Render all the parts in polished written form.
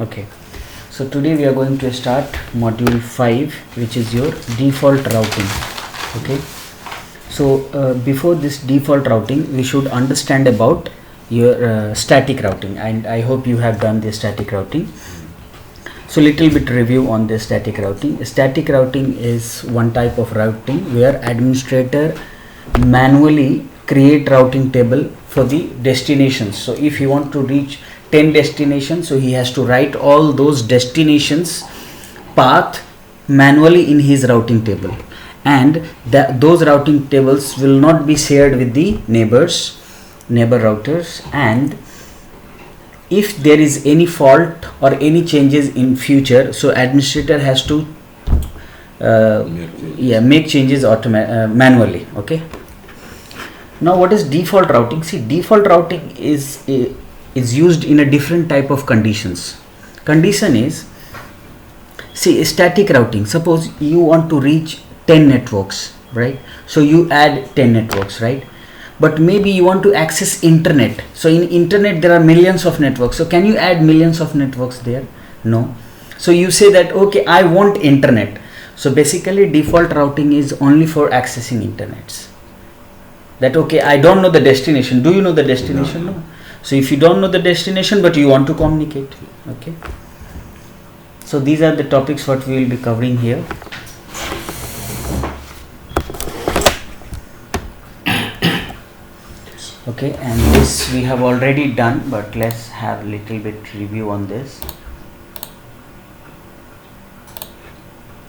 Okay, so today we are going to start module 5, which is your default routing. Okay, so before this default routing we should understand about your static routing, and I hope you have done the static routing. So little bit review on the static routing. Static routing is one type of routing where administrator manually create routing table for the destinations. So if he want to reach 10 destinations, so he has to write all those destinations path manually in his routing table, and those routing tables will not be shared with the neighbor routers. And if there is any fault or any changes in future, so administrator has to make changes manually. Okay, now what is default routing? See, default routing is used in a different type of conditions. Condition is, see, static routing, suppose you want to reach 10 networks, right? So you add 10 networks, right? But maybe you want to access internet. So in internet there are millions of networks. So can you add millions of networks there? No. So you say that, okay, I want internet. So basically default routing is only for accessing internets. That, okay, I don't know the destination. Do you know the destination? No. So if you don't know the destination but you want to communicate, okay. So these are the topics what we will be covering here. Okay, and this we have already done, but let's have a little bit review on this.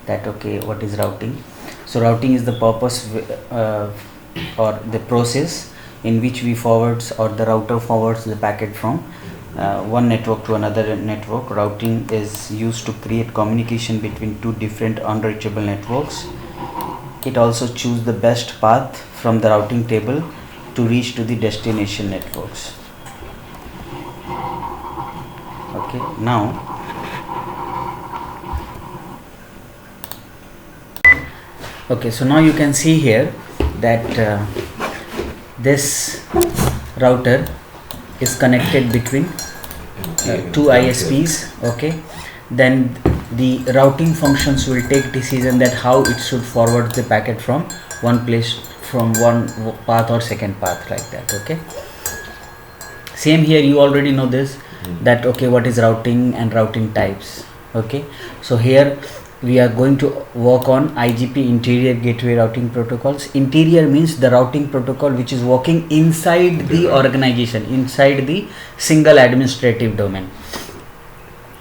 That, okay, what is routing? So routing is the purpose or the process in which we forwards or the router forwards the packet from one network to another network. Routing is used to create communication between two different unreachable networks. It also choose the best path from the routing table to reach to the destination networks. Okay, now so now you can see here that this router is connected between two ISPs. Okay, then the routing functions will take decision that how it should forward the packet from one place, from one path or second path, like that. Okay, same here, you already know this, that, okay, what is routing and routing types. Okay, so here we are going to work on IGP, interior gateway routing protocols. Interior means the routing protocol which is working inside the organization, inside the single administrative domain.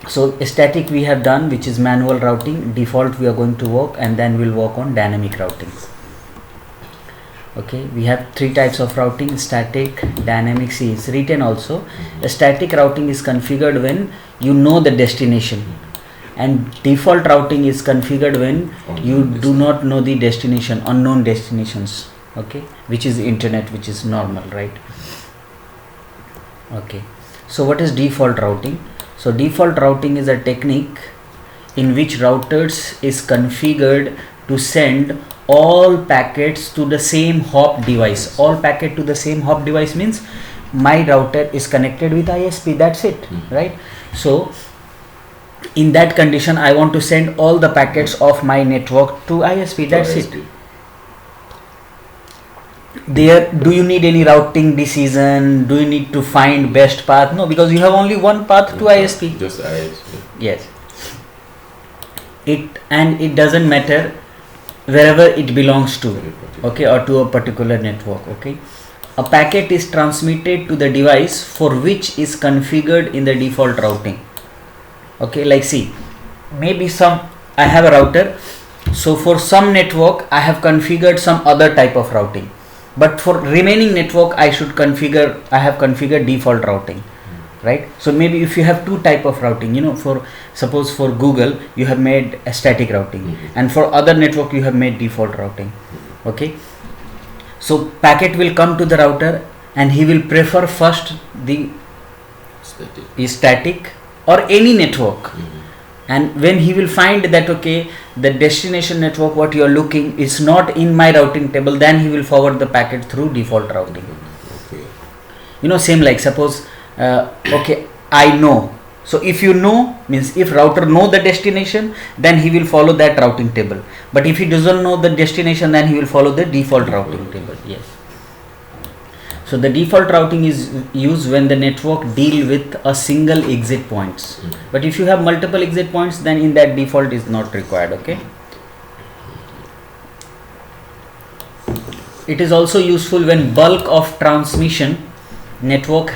So static we have done, which is manual routing. Default we are going to work, and then we'll work on dynamic routing. Okay, we have three types of routing: static, dynamic. See, it's written also. A static routing is configured when you know the destination, and default routing is configured when you do not know the destination, unknown destinations. Okay, which is internet, which is normal, right? Okay, so what is default routing? So default routing is a technique in which routers is configured to send all packets to the same hop device. All packet to the same hop device means my router is connected with ISP, that's it, right? So in that condition, I want to send all the packets of my network to ISP, that's it. There, do you need any routing decision? Do you need to find best path? No, because you have only one path to ISP. Just ISP. Yes. It doesn't matter wherever it belongs to, okay, or to a particular network. Okay, a packet is transmitted to the device for which is configured in the default routing. Okay, like, see, maybe I have a router, so for some network I have configured some other type of routing, but for remaining network I have configured default routing, right? So maybe if you have two type of routing, for suppose for Google you have made a static routing, and for other network you have made default routing. Okay, so packet will come to the router and he will prefer first the static or any network, and when he will find that, okay, the destination network what you are looking is not in my routing table, then he will forward the packet through default routing. Same like, suppose okay, I know So if you know, means if router know the destination, then he will follow that routing table. But if he doesn't know the destination, then he will follow the default routing table. Yes. So the default routing is used when the network deal with a single exit points. But if you have multiple exit points, then in that default is not required. Okay. It is also useful when bulk of transmission network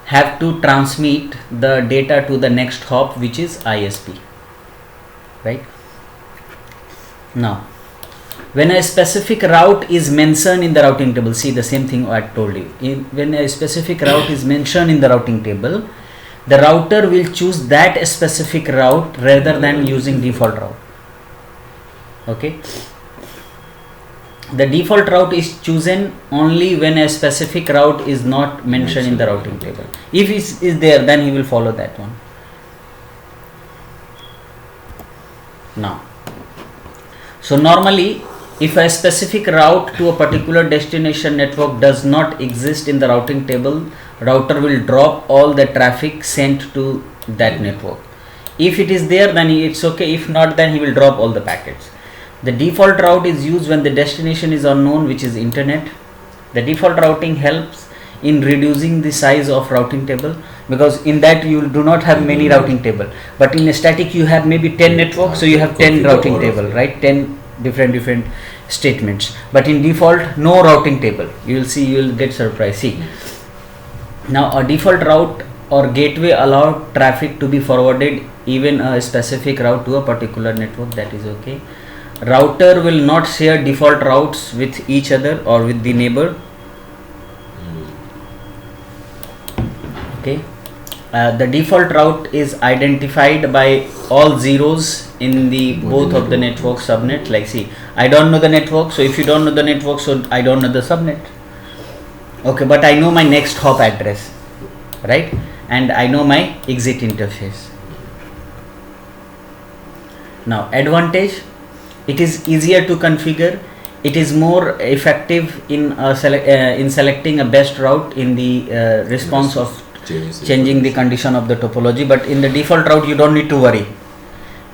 have to transmit the data to the next hop, which is ISP. Right. Now, when a specific route is mentioned in the routing table, see the same thing I told you. When a specific route is mentioned in the routing table, the router will choose that specific route rather than using default route. Okay. The default route is chosen only when a specific route is not mentioned in the routing table. If it is there, then he will follow that one. Now, so normally, if a specific route to a particular destination network does not exist in the routing table, router will drop all the traffic sent to that network. If it is there, then it's okay. If not, then he will drop all the packets. The default route is used when the destination is unknown, which is internet. The default routing helps in reducing the size of routing table, because in that you do not have many routing table, but in a static you have maybe 10 networks, so you have 10 routing table, right? 10 different statements. But in default, no routing table. You will see, you will get surprised. See, now a default route or gateway allow traffic to be forwarded even a specific route to a particular network. That is okay. Router will not share default routes with each other or with the neighbor. Okay. The default route is identified by all zeros in the both of the network subnet. Like, see, I don't know the network, so if you don't know the network, so I don't know the subnet. Okay, but I know my next hop address, right? And I know my exit interface. Now, advantage, it is easier to configure. It is more effective in selecting a best route in the response of changing the condition of the topology. But in the default route, you don't need to worry.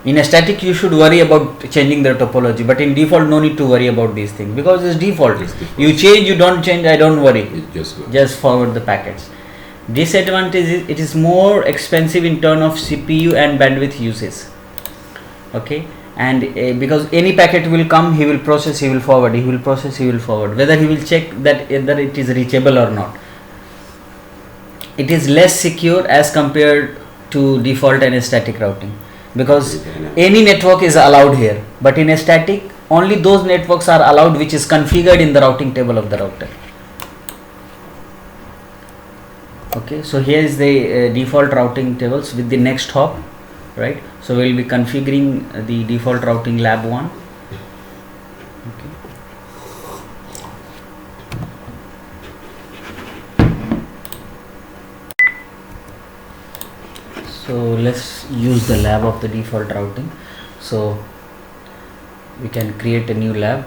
In a static, you should worry about changing the topology, but in default, no need to worry about these things, because it's default. You change, you don't change, I don't worry. Just forward the packets. Disadvantage is it is more expensive in terms of CPU and bandwidth uses. Okay. And because any packet will come, he will process, he will forward, he will process, he will forward, whether he will check that whether it is reachable or not. It is less secure as compared to default and static routing, because any network is allowed here, but in a static, only those networks are allowed which is configured in the routing table of the router. Okay, so here is the default routing tables with the next hop, right? So we will be configuring the default routing lab 1. Okay. So let's use the lab of the default routing. So we can create a new lab.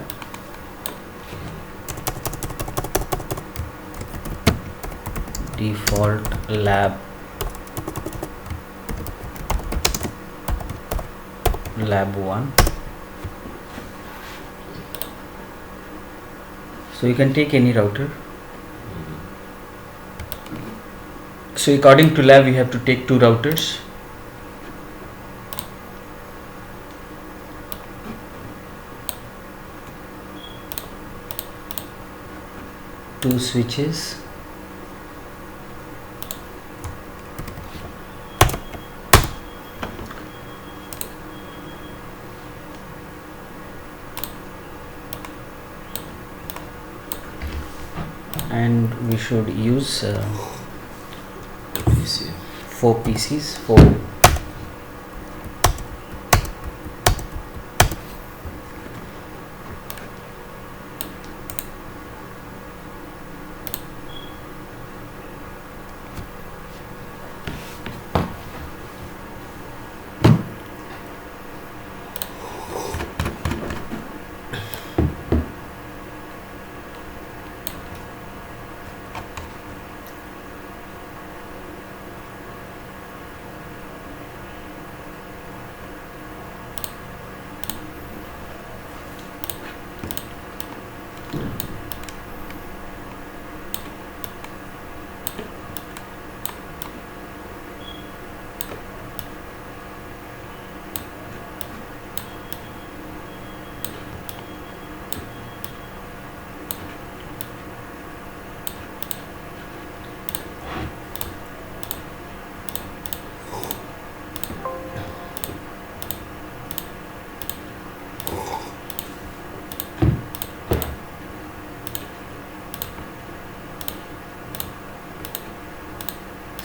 Default lab 1. So you can take any router. So according to lab, we have to take 2 routers. Two switches. And we should use 4 PCs.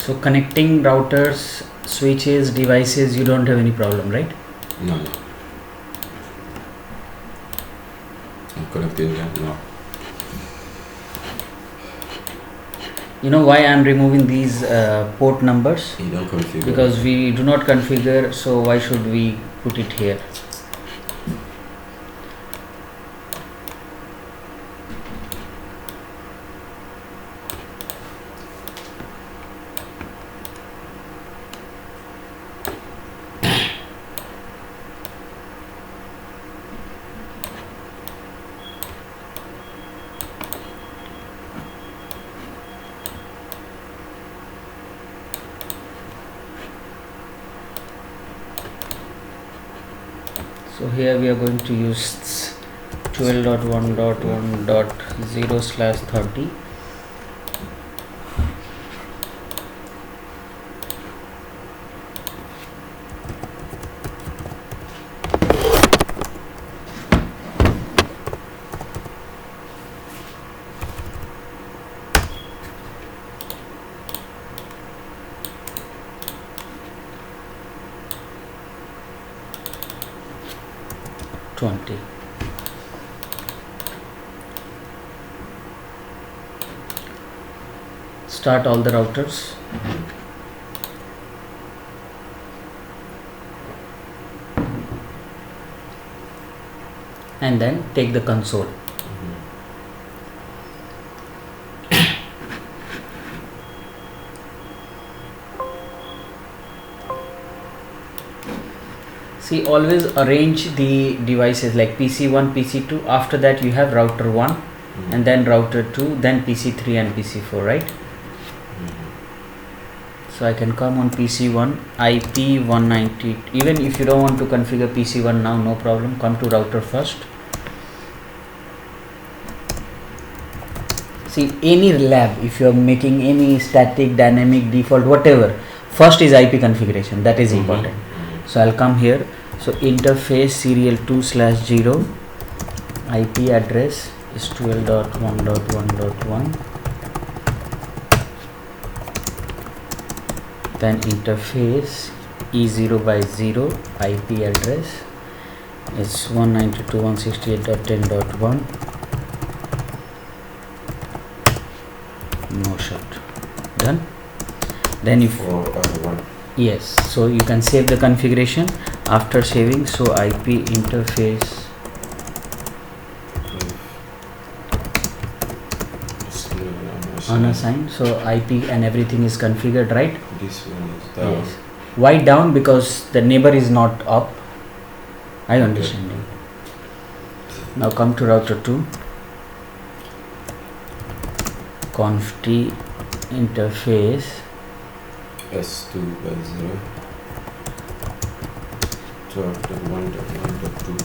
So connecting routers, switches, devices, you don't have any problem, right? No. I'm connecting them now. You know why I am removing these port numbers? You don't configure. Because we do not configure, so why should we put it here? So here we are going to use 12.1.1.0/30. Start all the routers. And then take the console. See, always arrange the devices like PC1, PC2. After that you have router 1 and then router 2, then PC3 and PC4, right? So I can come on PC1, IP 190. Even if you don't want to configure PC1 now, no problem. Come to router first. See, any lab, if you are making any static, dynamic, default, whatever, first is IP configuration. That is important. So I'll come here. So interface serial 2/0, IP address is 12.1.1.1. Then interface E0/0, IP address is 192.168.10.1. No shut. Done. Then if yes, so you can save the configuration. After saving, so IP interface unassigned, so IP and everything is configured, right? This one is down. Yes. Why down? Because the neighbor is not up. I understand. Now come to router 2. Conft interface S2/0 12.1.1.2.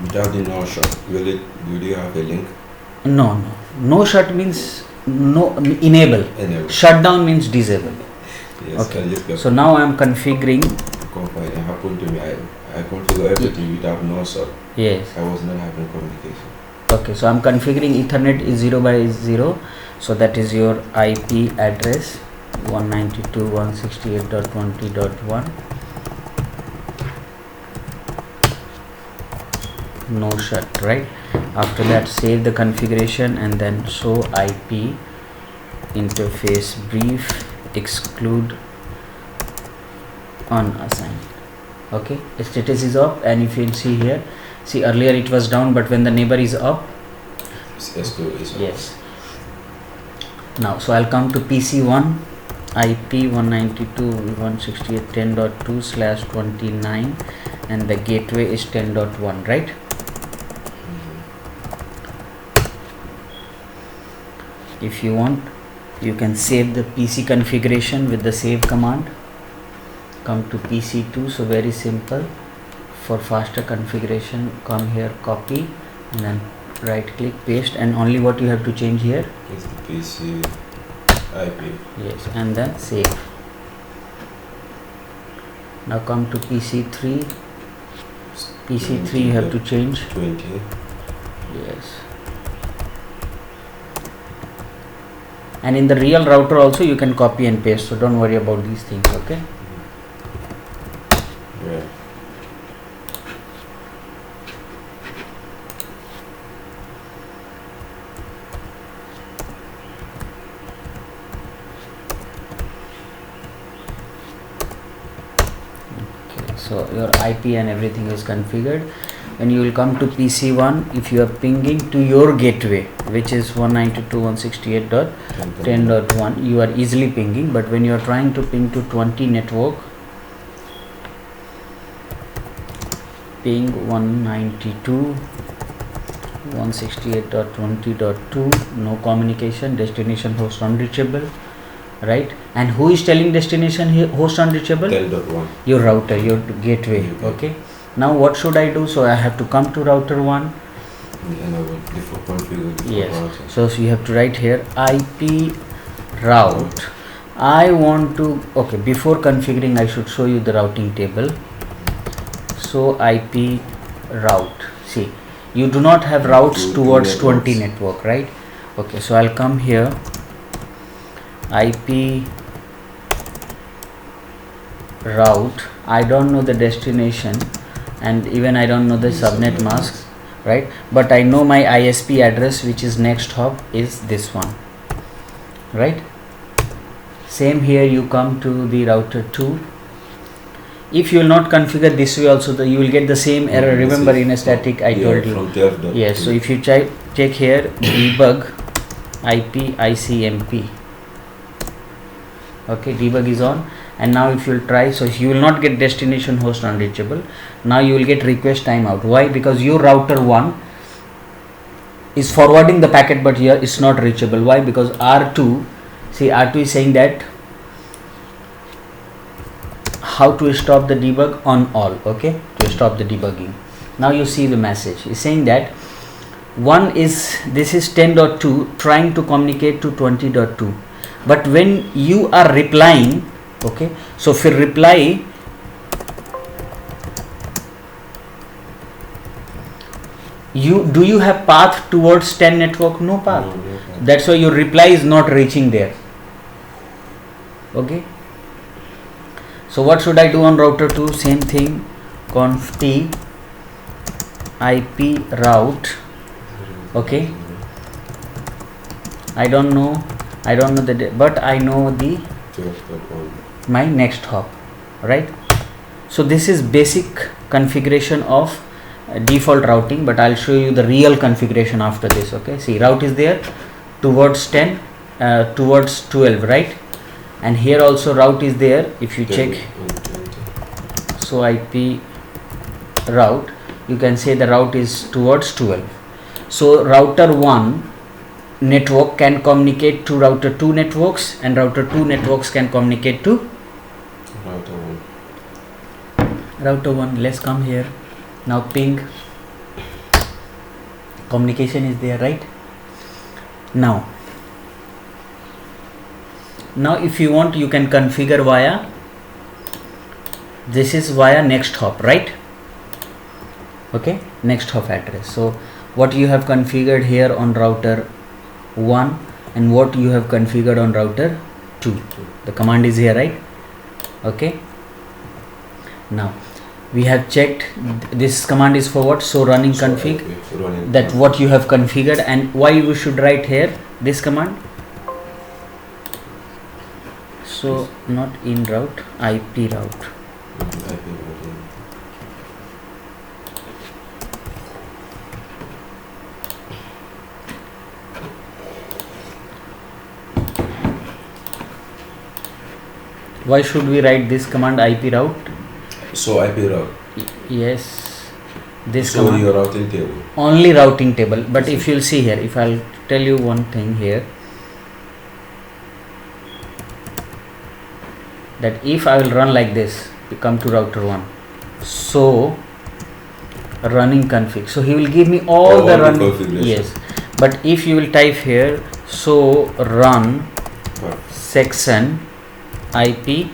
Without the no shut, will you have a link? No. No shut means no enable. Enable. Shutdown means disable. Yes. Okay. I just got So now I am configuring. confide. It happened to me. I configured everything without no shut. Yes. I was not having communication. Okay. So I am configuring Ethernet is 0/0. So that is your IP address 192.168.20.1. No shut, right? After that, save the configuration and then show IP interface brief exclude unassigned. Okay, status is up, and if you see here, see earlier it was down, but when the neighbor is up, S2 is up. yes. Now, so I'll come to PC1, IP 192.168.10.2/29, and the gateway is 10.1, right? If you want, you can save the PC configuration with the save command. Come to PC2, so very simple. For faster configuration, come here, copy, and then right click, paste, and only what you have to change here It's the PC IP. yes, and then save. Now come to PC3, PC3 you have to change. 20. Yes. And in the real router also you can copy and paste, so don't worry about these things, okay? Yeah. Okay, so your IP and everything is configured. When you will come to PC1, if you are pinging to your gateway, which is 192.168.10.1, you are easily pinging. But when you are trying to ping to 20 network, ping 192.168.20.2, no communication, destination host unreachable, right? And who is telling destination host unreachable? 10.1. Your router, your gateway, okay? Now what should I do? So I have to come to router 1. And I will default configure the Yes, router. so you have to write here IP route. I want to, okay, before configuring I should show you the routing table. So IP route, see, you do not have routes towards 20 network, right? Okay, so I'll come here, IP route. I don't know the destination and even I don't know the subnet mask, right? But I know my ISP address, which is next hop, is this one, right? Same here, you come to the router 2. If you will not configure this way also, you will get the same error. Remember in a static I told you. Yes, so if you check here, debug IP ICMP, okay, debug is on. And now if you will try, so you will not get destination host unreachable. Now you will get request timeout. Why? Because your router 1 is forwarding the packet, but here it's not reachable. Why? Because R2, see, R2 is saying that how to stop the debug on all, okay, to stop the debugging. Now you see the message is saying that one is, this is 10.2 trying to communicate to 20.2, but when you are replying, okay, so for reply do you have path towards 10 network? No path. No, no. That's why your reply is not reaching there, okay. So what should I do on router 2? Same thing, conf t IP route, okay. I don't know the, but I know the 12.1. my next hop, right? So this is basic configuration of default routing, but I'll show you the real configuration after this, okay. See, route is there towards 10, towards 12, right? And here also route is there, if you check. So IP route, you can say the route is towards 12. So router 1 network can communicate to router 2 networks, and router 2 networks can communicate to router 1. Let's come here. Now ping, communication is there, right? Now if you want, you can configure via, this is via next hop, right? Okay, next hop address. So what you have configured here on router 1 and what you have configured on router 2, the command is here, right? Okay, now we have checked, this command is for what? So running config, that what you have configured. And why we should write here this command? So not in route, IP route. Why should we write this command IP route? So IP route. Yes, this So command. your routing table. Only routing table. But if you'll see here, if I'll tell you one thing here, that if I will run like this, you come to router 1, so running config, so he will give me all the run, yes. But if you will type here, so run section IP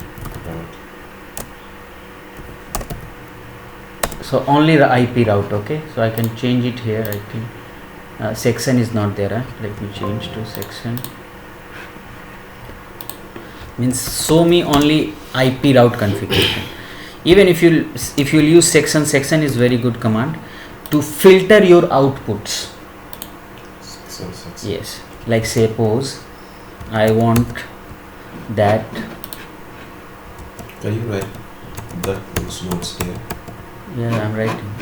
So only the IP route. Okay, so I can change it here. I think section is not there. Let me change to section. Means show me only IP route configuration. Even if you'll use section is very good command to filter your outputs. Yes, like suppose I want that. Can you write those notes here? Yeah, I'm writing.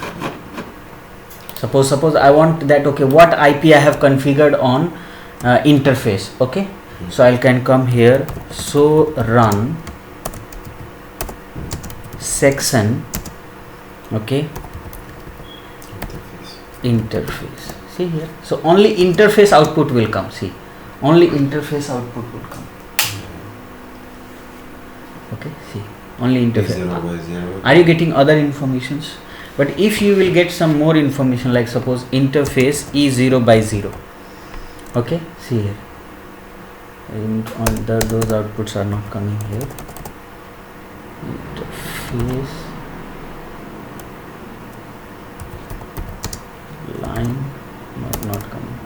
Suppose I want that. Okay, what IP I have configured on interface. Okay, so I can come here. So run section. Okay, interface. See here. So only interface output will come. See, only interface output will come. Okay, see, only interface. 0 by 0. Are you getting other informations? But if you will get some more information, like suppose interface E0 by 0. Okay, see here. And those outputs are not coming here. Interface line not coming.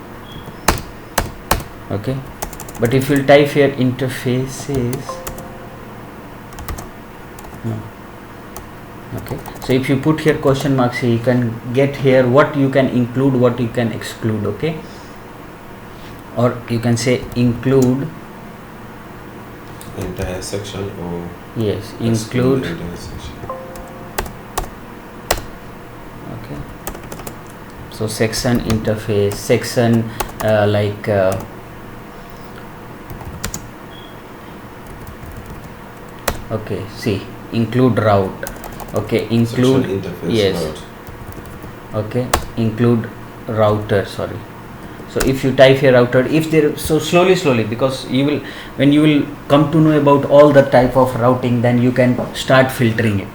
Okay, but if you type here interfaces, no. Okay, so if you put here question marks here, you can get here what you can include, what you can exclude. Okay, or you can say include entire section or yes, include entire section. Okay, so section interface, section okay, see, include route. Okay, include section interface yes route. Okay, include router. Sorry, so if you type here router, if there, so slowly, because you will, when you will come to know about all the type of routing, then you can start filtering it.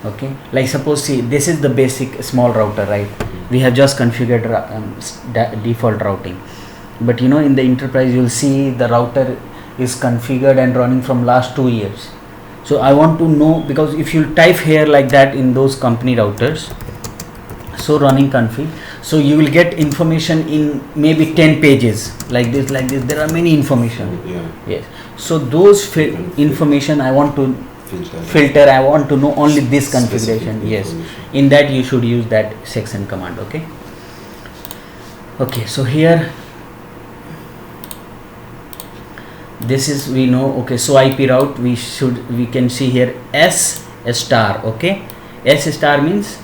Okay, like suppose, see, this is the basic small router, right? We have just configured default routing, but you know, in the enterprise you will see the router is configured and running from last 2 years. So I want to know, because if you type here like that in those company routers, so running config, so you will get information in maybe 10 pages like this. There are many information. Yeah. Yes, so those information I want to filter. I want to know only this configuration. Yes, in that you should use that section command. Okay, so here this is, we know. Okay, so IP route, we can see here S star. Okay, S star means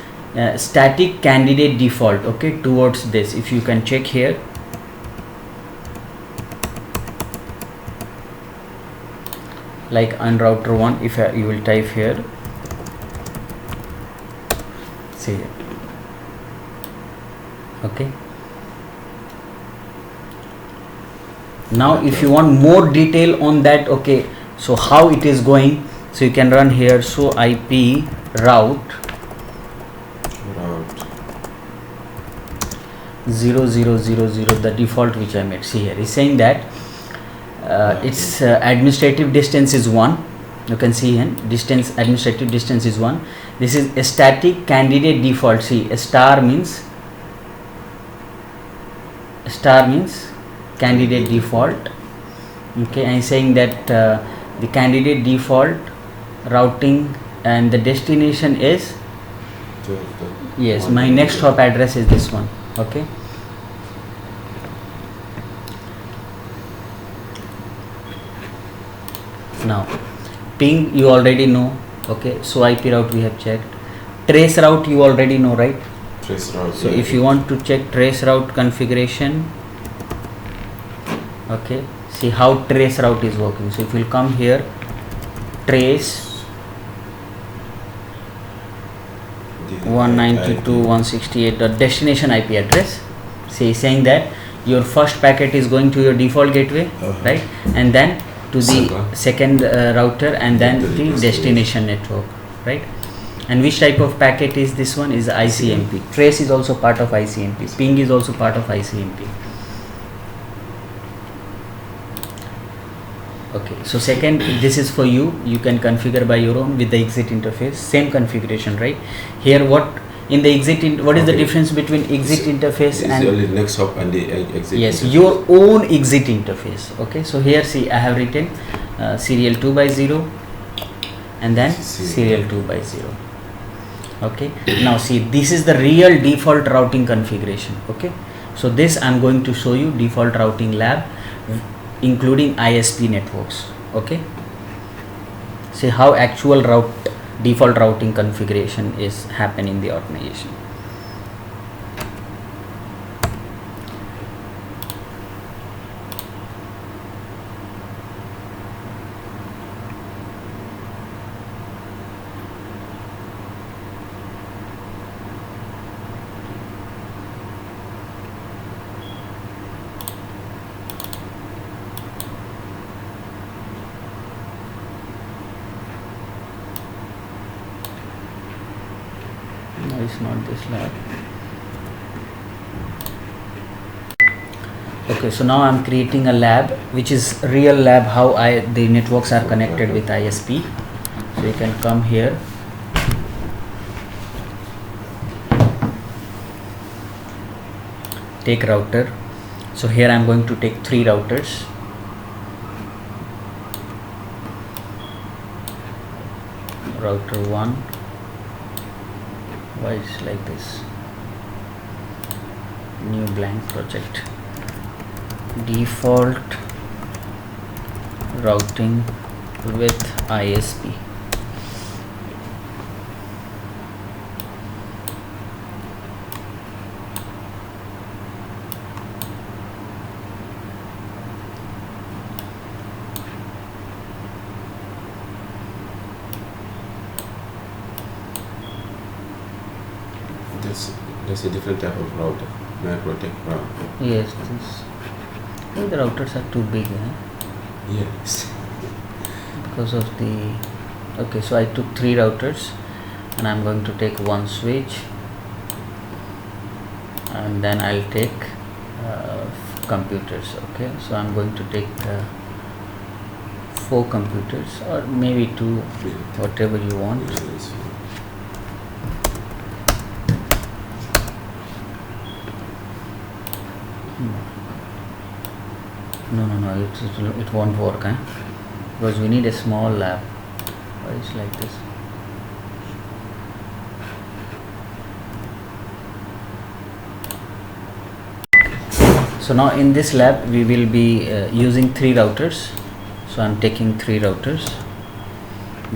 static candidate default. Okay, towards this, if you can check here, like on router 1, if you will type here, see here. Okay, now if you want more detail on that, okay, so how it is going, so you can run here, so IP route 0000, the default which I made. See here, is saying that its administrative distance is 1. You can see here, administrative distance is 1. This is a static candidate default. See, a star means candidate default. Okay, and saying that the candidate default routing and the destination is, yes, my next hop address is this one. Okay, now ping you already know. Okay, so IP route we have checked. Trace route you already know, right? Trace route. So if you want to check trace route configuration, okay, see how trace route is working. So if you will come here, trace 192.168, the destination IP address. See, saying that your first packet is going to your default gateway, right, and then to the second router, and then the destination network, right? And which type of packet is this one? Is ICMP. Trace is also part of ICMP. Ping is also part of ICMP. Okay, so second, this is for you. You can configure by your own with the exit interface. Same configuration, right? Here, what In the exit, what is the Okay. difference between exit interface It's and only next hop and the exit. yes, interface. your own exit interface. Okay, so here see I have written serial 2 by 0 and then serial 2 by 0. Okay, now see, this is the real default routing configuration. Okay, so this I'm going to show you default routing lab including ISP networks. Okay, see how actual default routing configuration is happening in the organization. No, it's not this lab. Okay, so now I'm creating a lab which is real lab how the networks are connected with ISP. So you can come here, take router. So here I'm going to take 3 routers. Router 1. Why is like this? New blank project. Default routing with ISP. That's a different type of router. Microtech router. Yes, this. Oh, the routers are too big, Yes. because of the. Okay, so I took 3 routers, and I'm going to take 1 switch, and then I'll take computers. Okay, so I'm going to take 4 computers or maybe 2, whatever you want. Yes. No, it won't work, because we need a small lab. Why is like this? So now in this lab we will be using 3 routers. So I'm taking 3 routers,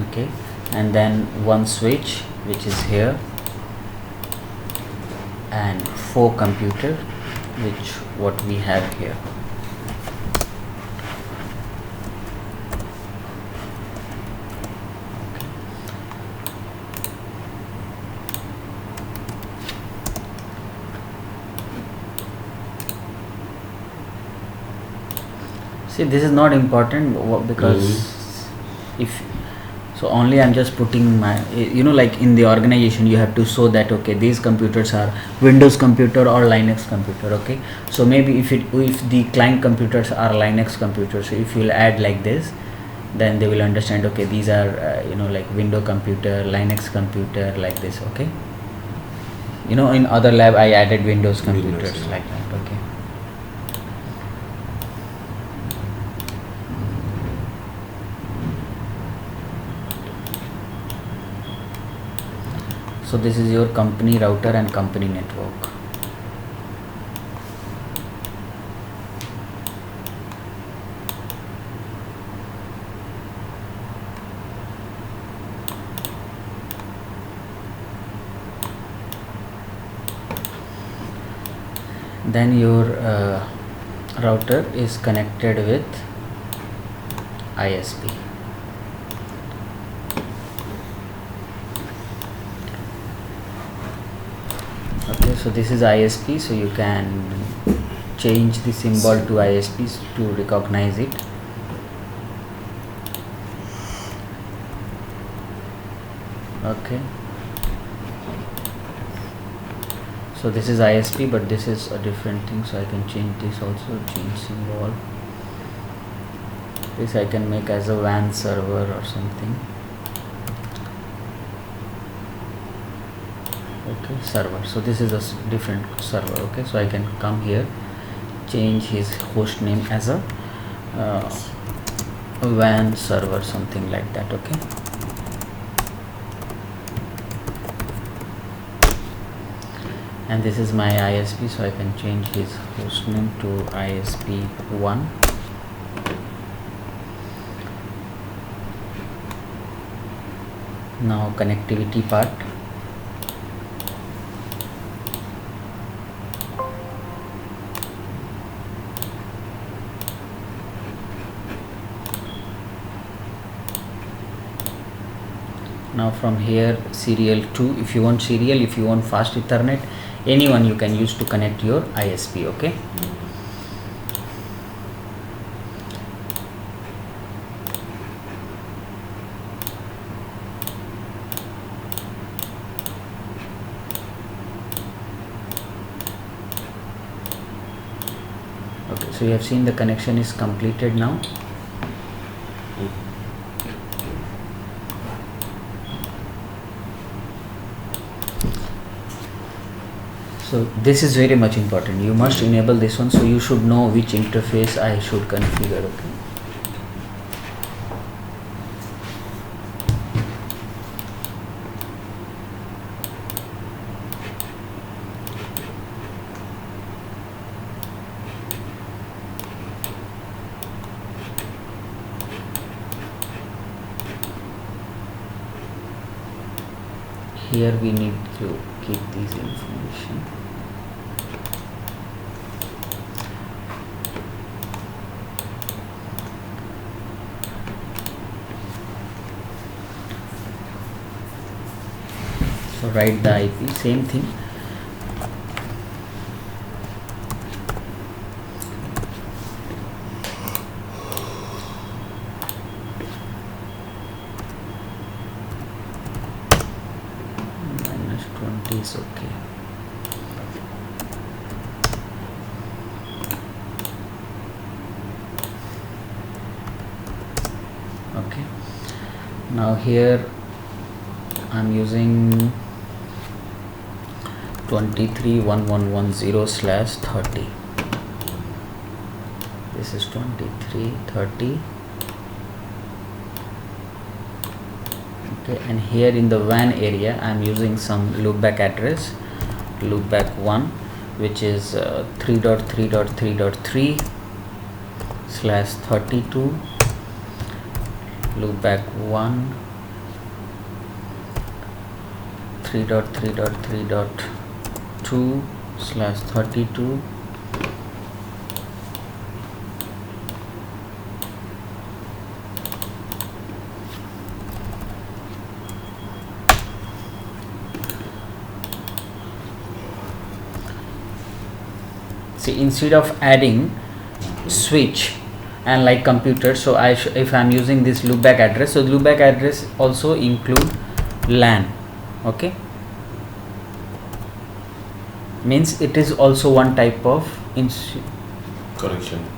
okay, and then 1 switch which is here, and 4 computer, which what we have here. See, this is not important because if so only I'm just putting my, like in the organization you have to show that okay, these computers are Windows computer or Linux computer. Okay, so maybe if the client computers are Linux computers, so if you'll add like this, then they will understand okay, these are like Windows computer, Linux computer, like this. Okay, in other lab I added Windows computers, yeah. like that. Okay. So this is your company router and company network. Then your router is connected with ISP. Okay, so this is ISP, so you can change the symbol to ISP to recognize it. Okay, so this is ISP, but this is a different thing, so I can change this also, change symbol. This I can make as a WAN server or something. Okay, server. So this is a different server. Okay, so I can come here, change his host name as a WAN server, something like that. Okay, and this is my ISP, so I can change his host name to ISP1. Now connectivity part. Now from here serial 2, if you want serial, if you want fast Ethernet, anyone you can use to connect your ISP. Okay, okay, so you have seen the connection is completed now. So this is very much important. You must enable this one, so you should know which interface I should configure. Okay, here we need to keep these information. So write the IP, same thing. -20 is okay. Okay, now here I'm using 23.1110/30. This is 23.30. Okay, and here in the WAN area I'm using some loopback address, loopback1, which is 3.3.3.3/32, loopback1 3.3.3.2/32. See, instead of adding switch and like computer, so if I'm using this loopback address, so loopback address also include LAN. Okay, means it is also one type of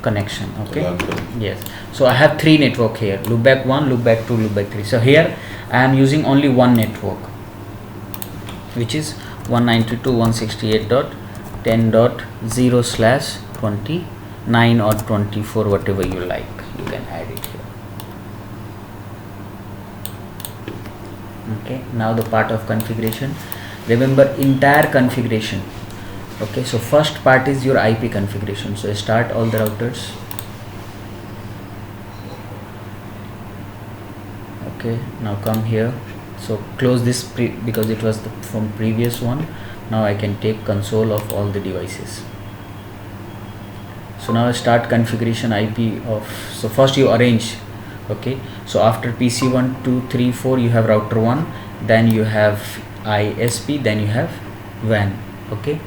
connection. Okay, yes, so I have 3 network here, loopback 1, loopback 2, loopback 3. So here I am using only one network, which is 192.168.10.0/29 or 24, whatever you like, you can add it here. Okay, now the part of configuration. Remember, entire configuration. Okay, so first part is your IP configuration. So start all the routers. Okay, now come here. So close this because it was from previous one. Now I can take console of all the devices. So now I start configuration IP of, so first you arrange. Okay, so after PC 1 2 3 4 you have router 1, then you have ISP, then you have WAN. Okay,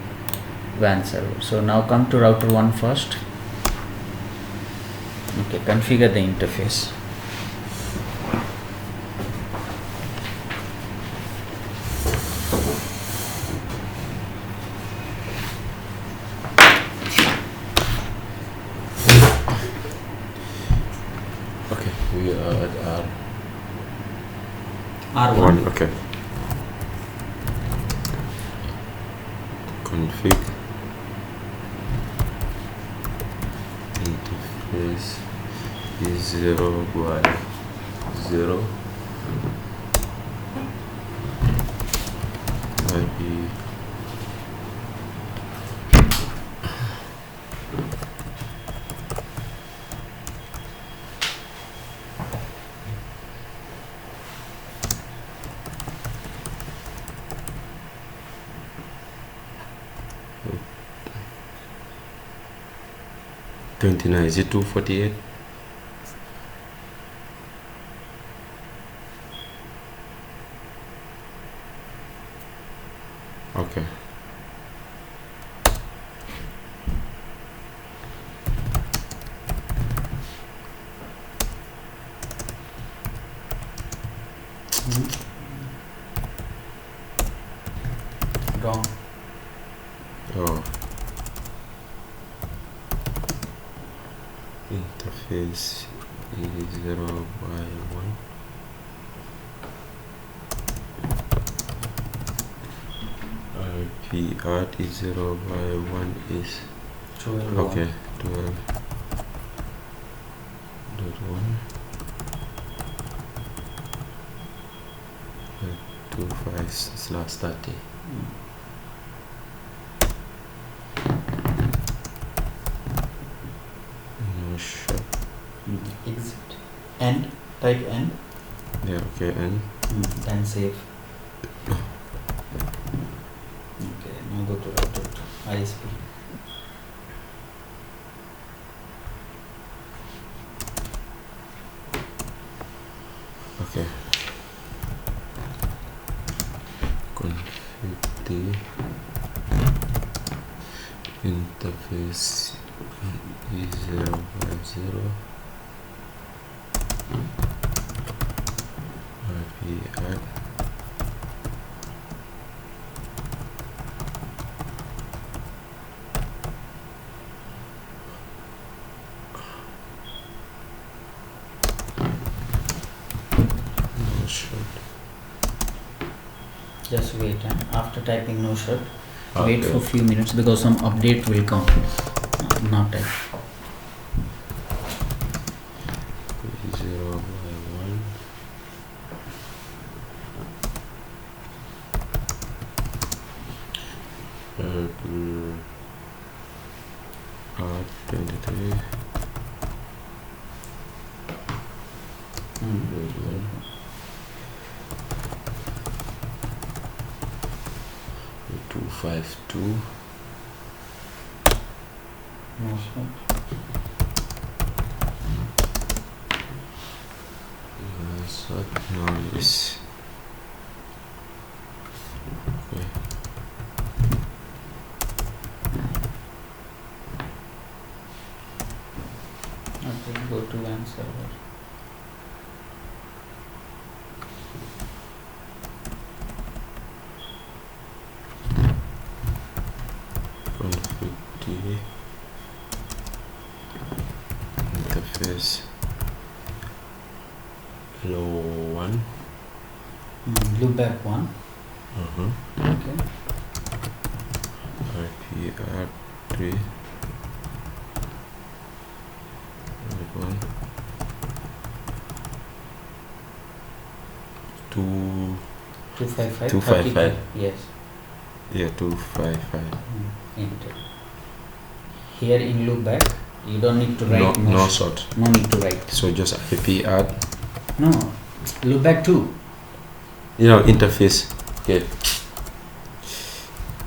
WAN server. So now come to router 1 first. Okay, configure the interface. Okay, we are at R1. Okay. config interface is 0 by 0 IP $29. Is it 248? Okay. Wrong. Oh. Interface is 0 by 1. IP art is 0 by 1 is 12. okay 12 dot 1 /30. No shot. Exit. End. Type end. Yeah, okay, and Then save. Okay, now go to router to ISP. okay. Config the interface is 0 by 0. IP add no shot. Just wait. After typing no shut, wait Okay. for few minutes because some update will come. Now type. 0 by 1. R23 252 No shut. noise. Okay. Okay, go to WAN server. Config the interface low 1. Loopback 1. Okay. IP R3 1 2 255. 255. Yes. yeah 255. Enter. Here in loopback, you don't need to write no short. No need to write. So just IP add No. Loopback 2. interface. Okay.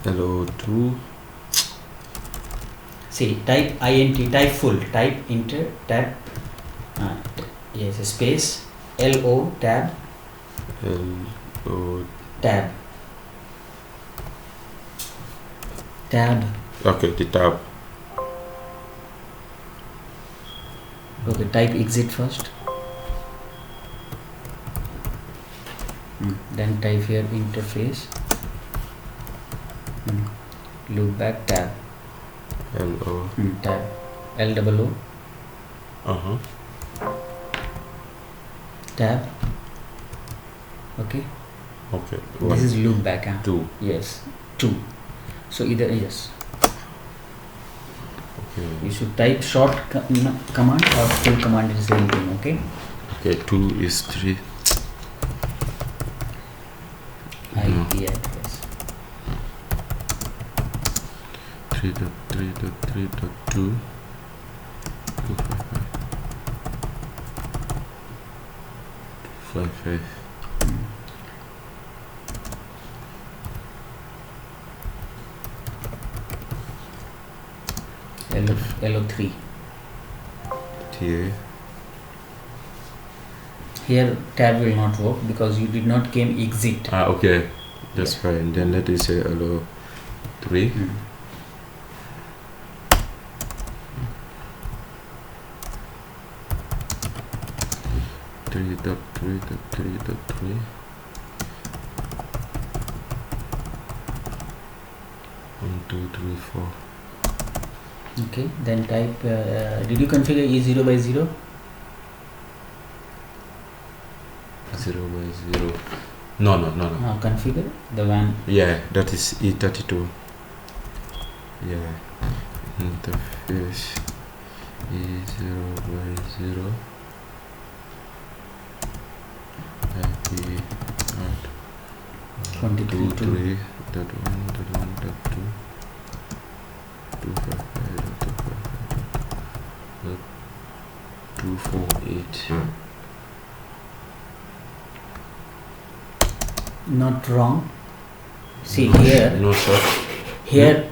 Hello 2. See, type int, type full, type enter, tab, yes, space, LO, tab, Hello. tab, tab. Okay, the tab. Okay, type exit first. Then type here interface, loopback tab, Hello. tab, LOO, tab. Okay, Okay. this is loopback. 2. Yes, 2. So either yes, Okay. you should type short command or full command is the same thing. Okay. Okay, 2 is 3. IP address. 3.3.3.2 255. LO3. TA. Here tab will not work because you did not came exit. Okay, that's fine. Then let us say hello 3. Mm. Three dot three dot three dot three. 1 2 3 4. Okay, then type. Did you configure E0 by 0? 0 by 0. No. Configure the WAN. Yeah, that is E32. Yeah. Interface E0 by 0. IP at 23 2 3 dot 1 dot 1 dot 2 255 dot 248. Not wrong. See here. No sir. Here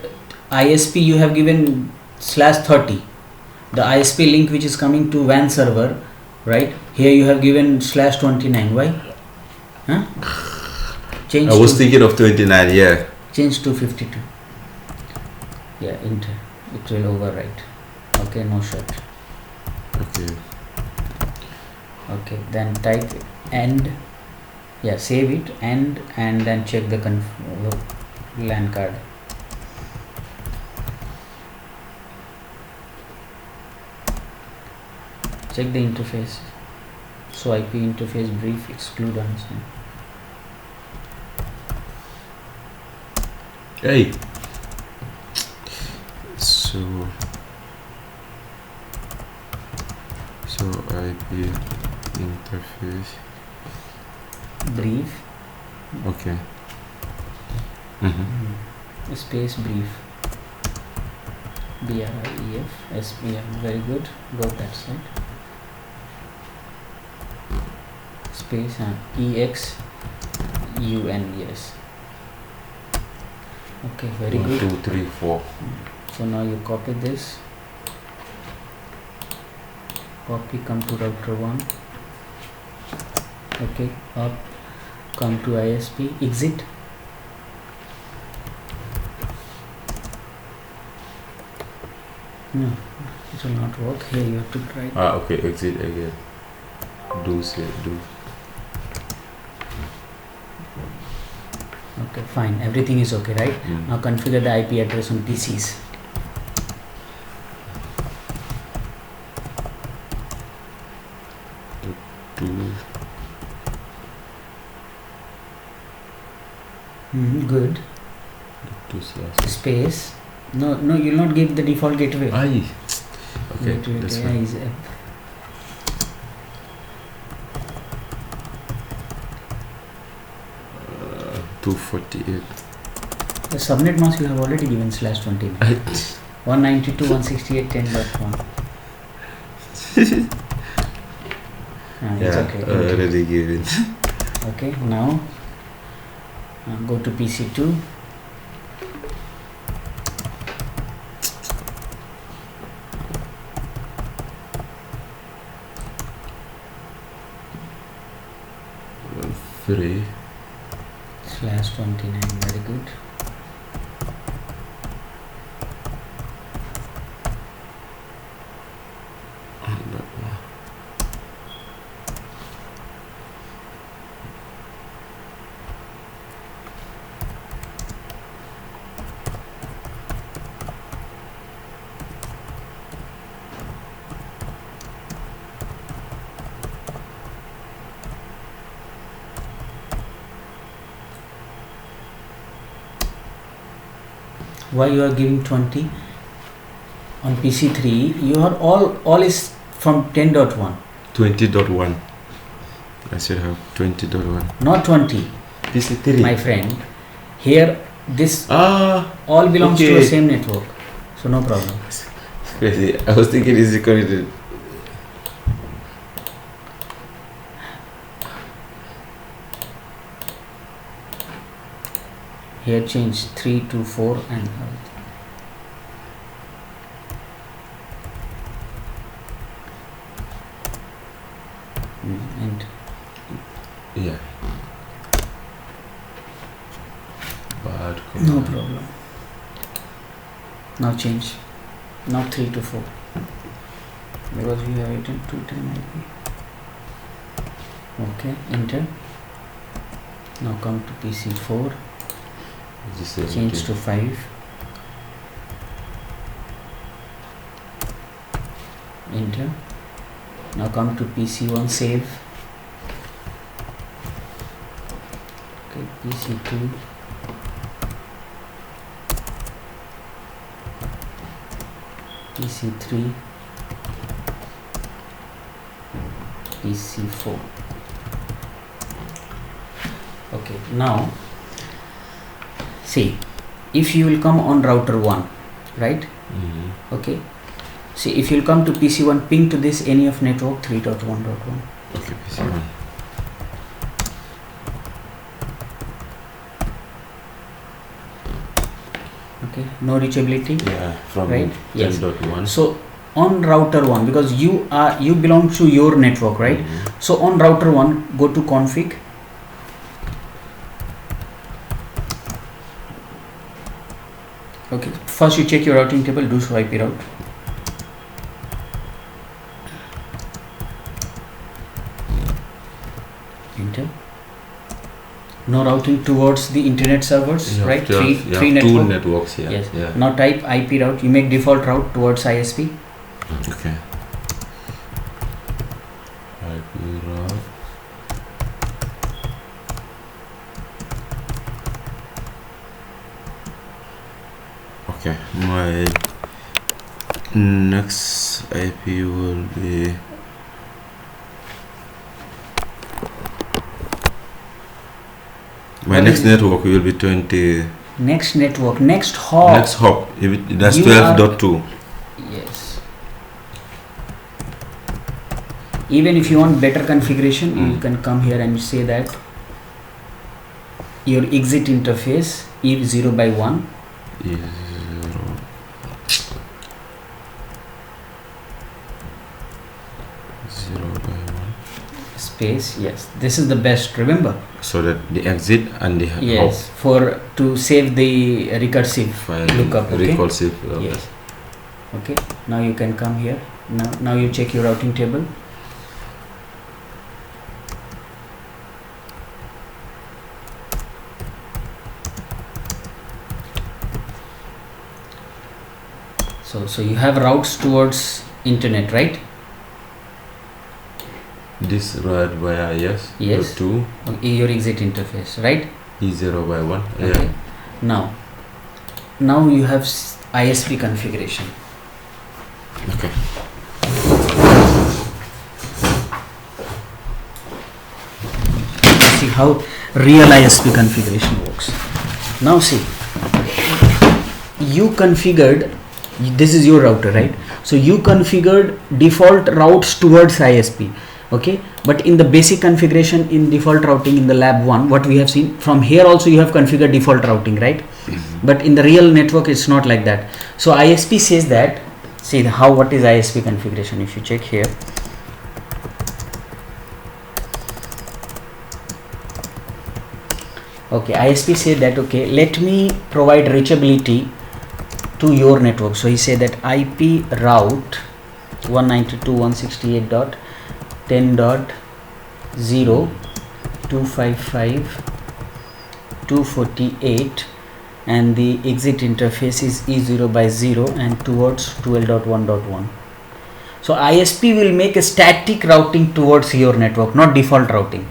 ISP you have given /30. The ISP link which is coming to WAN server, right? Here you have given /29. Why? Huh? Change. I was to, thinking of 29. Yeah. change to 52. Yeah, enter. It will overwrite. Okay, no shot. Okay. Okay, then type end. Yeah, save it and then check the LAN card. Check the interface. So IP interface brief exclude unseen. Hey. So IP interface. Brief. Okay. Space brief. BRIEF SBM. Very good. Go that side. Space and EXUN. Yes. Okay. Very 1 good. 2 3 4. So now you copy this. Copy, come to router 1. Okay, up, come to ISP, exit. No, it will not work. Here you have to try. Okay, exit again. Do. Okay, fine. Everything is okay, right? Now configure the IP address on PCs. Good. Space. No, you'll not give the default gateway. Okay, that's fine. Is 248. the subnet mask you have already given /29. 192.168.10.1. It's okay. Already given. Okay, now go to PC2. Three. /29. Very good. Why you are giving 20? On PC3, you are all is from 10.1. 20.1. I should have 20.1. Not 20. PC3. My friend. Here, this Ah, all belongs to the okay. same network. So no problem. It's crazy. I was thinking is it connected? Here change 3 to 4 and and Yeah. Bad no command. problem. Now change. Now 3 to 4 because we have written 210 IP. Okay, enter. Now come to PC4. This is Change okay. to 5. Enter. Now come to PC1, save. Okay, PC2. PC3. PC4. Okay, now see, if you will come on router 1, right? Okay, see, if you will come to PC1, ping to this NEF network 3.1.1. Okay, PC1. Okay, no reachability. Yeah, from Right, yes. 10.1. So on router 1, because you belong to your network, right? So on router 1, go to config. Okay, first you check your routing table, do show IP route. Enter. No routing towards the internet servers, You have right? to have- you Three have two network. networks here. Yes. Yeah. Now type IP route. You make default route towards ISP. Okay. IP route. Okay, my next IP will be my What next is it? network will be 20. Next network, next hop. Next hop, that's You are- 12.2. Yes. Even if you want better configuration, you can come here and say that your exit interface is 0 by 1. Is 0 by 1. Space, yes. This is the best, remember? So that the exit and the Yes. For to save the recursive hop file lookup, okay? recursive. Yes. Okay. Now you can come here. Now you check your routing table. So you have routes towards internet, right? This right via yes. Yes. 2 Your exit interface, right? E0 by 1. Okay. Yeah. Now you have ISP configuration. Okay. See how real ISP configuration works. Now see, you configured, this is your router, right? So you configured default routes towards ISP, okay? But in the basic configuration in default routing in the lab 1, what we have seen, from here also you have configured default routing, right? But in the real network it's not like that. So ISP says that, see what is ISP configuration. If you check here, okay, ISP said that, okay, let me provide reachability to your network. So he said that IP route 192.168.10.0.255.248 and the exit interface is E0 by 0 and towards 12.1.1. So ISP will make a static routing towards your network, not default routing.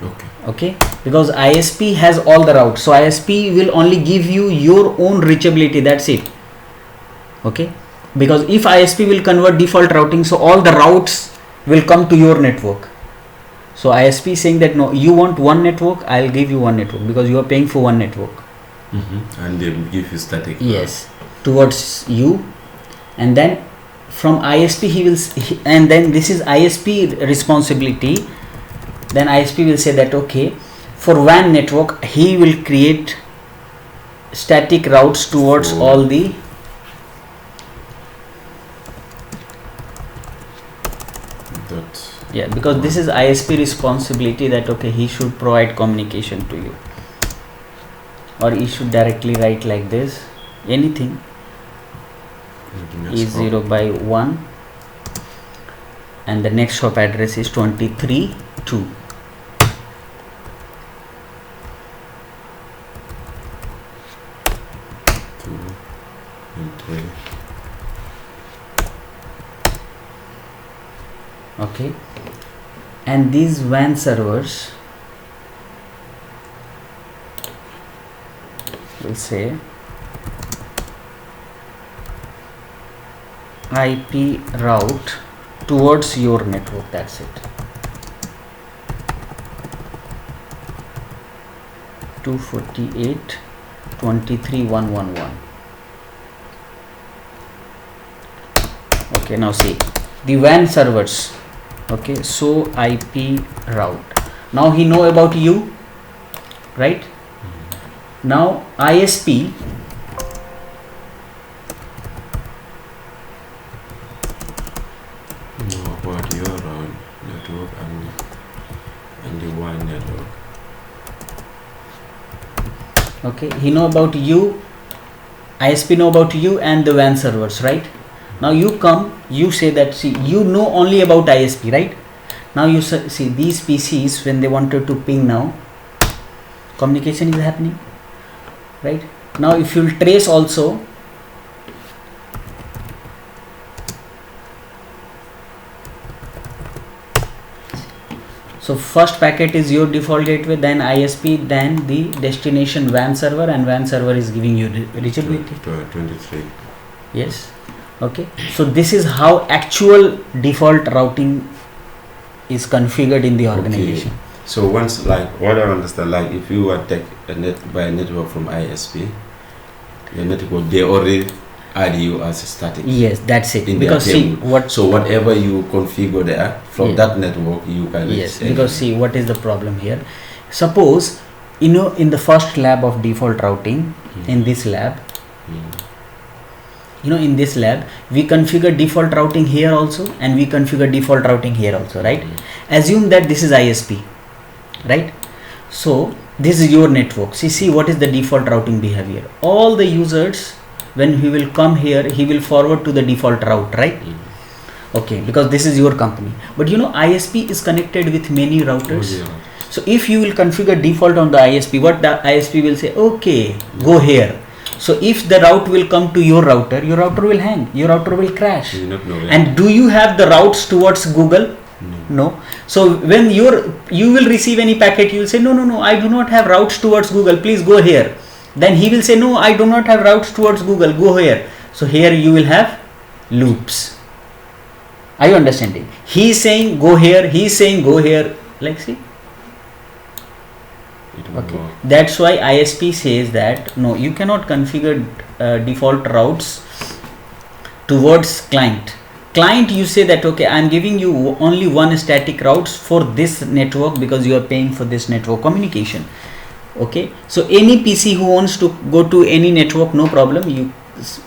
Okay. Okay, because ISP has all the routes, so ISP will only give you your own reachability, that's it. Okay, because if ISP will convert default routing, so all the routes will come to your network. So ISP is saying that no, you want one network, I'll give you one network because you are paying for one network. And they will give you static. Yes, towards you, and then from ISP he will and then this is ISP responsibility. Then ISP will say that okay, for WAN network he will create static routes towards all the because this is ISP responsibility, that okay, he should provide communication to you, or he should directly write like this, anything is 0 by 1 and the next hop address is 23.2. Okay, and these WAN servers will say IP route towards your network, that's it. 248.23.111. Okay, now see the WAN servers. Okay, so IP route, now he know about you, right? Now ISP know about your network and the WAN network. okay, he know about you, ISP know about you and the WAN servers, right? Now you come, you say that see, you know only about ISP, right? Now you see these PCs, when they wanted to ping, now communication is happening, right? Now if you'll trace also, so first packet is your default gateway, then ISP, then the destination WAN server, and WAN server is giving you reachability. 23. Yes. Okay, so this is how actual default routing is configured in the organization. Okay. So once, like what I understand, like if you are take a network from ISP, your network, they already add you as a static. Yes, that's it. In Because see what, so whatever you configure there from that network, you can. Yes, because see what is the problem here. Suppose in the first lab of default routing, in this lab, in this lab we configure default routing here also, and we configure default routing here also, right? Assume that this is ISP, right? So this is your network. See what is the default routing behavior. All the users, when he will come here, he will forward to the default route, right? Okay, because this is your company. But ISP is connected with many routers. So if you will configure default on the ISP, what the ISP will say, okay, go here. So if the route will come to your router will hang, your router will crash. And do you have the routes towards Google? No. So when you will receive any packet, you will say, no, I do not have routes towards Google, please go here. Then he will say, no, I do not have routes towards Google, go here. So here you will have loops. Are you understanding? He is saying go here, he is saying go here, like see. Okay. That's why ISP says that no, you cannot configure default routes towards client. Client, you say that okay, I am giving you only one static routes for this network because you are paying for this network communication. Okay, so any PC who wants to go to any network, no problem, you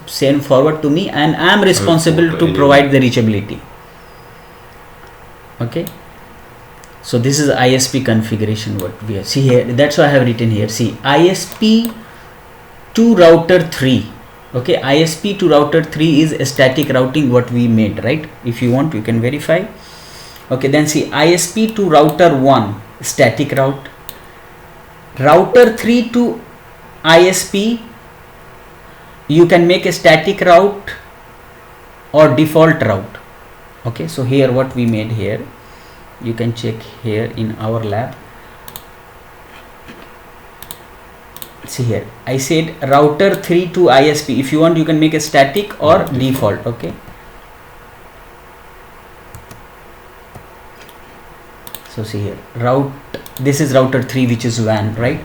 send forward to me and I am responsible to provide the reachability. Okay, so this is ISP configuration what we have. See here, that's why I have written here. See, ISP to router 3. Okay, ISP to router 3 is a static routing what we made, right? If you want, you can verify. Okay, then see ISP to router 1, static route. Router 3 to ISP, you can make a static route or default route. Okay, so here what we made here, you can check here in our lab. see here, I said router 3 to ISP. If you want, you can make a static or default. Okay. So see here, this is router 3, which is WAN, right?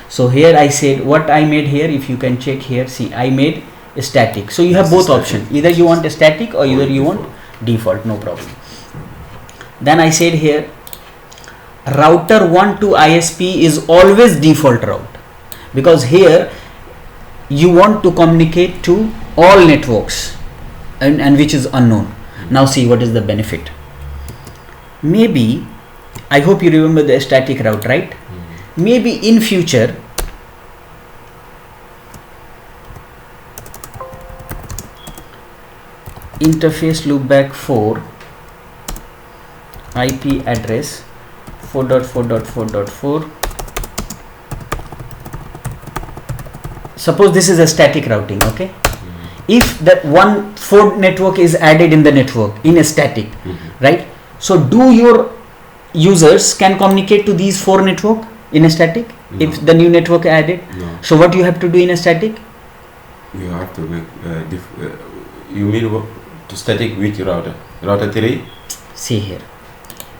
So here I said what I made here. If you can check here, see, I made a static. So you have both options. Either you want a static or either you want default. No problem. Then I said here, router 1 to ISP is always default route, because here you want to communicate to all networks and which is unknown. Now see what is the benefit. Maybe, I hope you remember the static route, right? Maybe in future interface loopback 4 IP address 4.4.4.4. Suppose this is a static routing, okay? If that 4 network is added in the network in a static, right? So do your users can communicate to these 4 network in a static? No. If the new network added? No. So what you have to do in a static? You have to make you mean to static which router? Router 3? See here,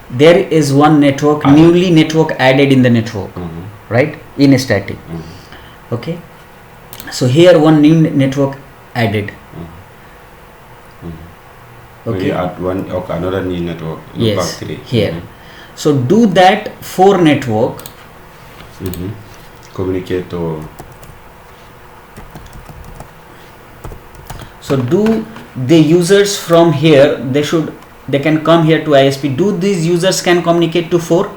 there is one network, newly network added in the network, right? In a static. Okay. So here one new network added. Okay. Add one, okay, another new network. Yes. 3. Here. So do that 4 network. Communicate to. So do the users from here, they can come here to ISP. Do these users can communicate to 4?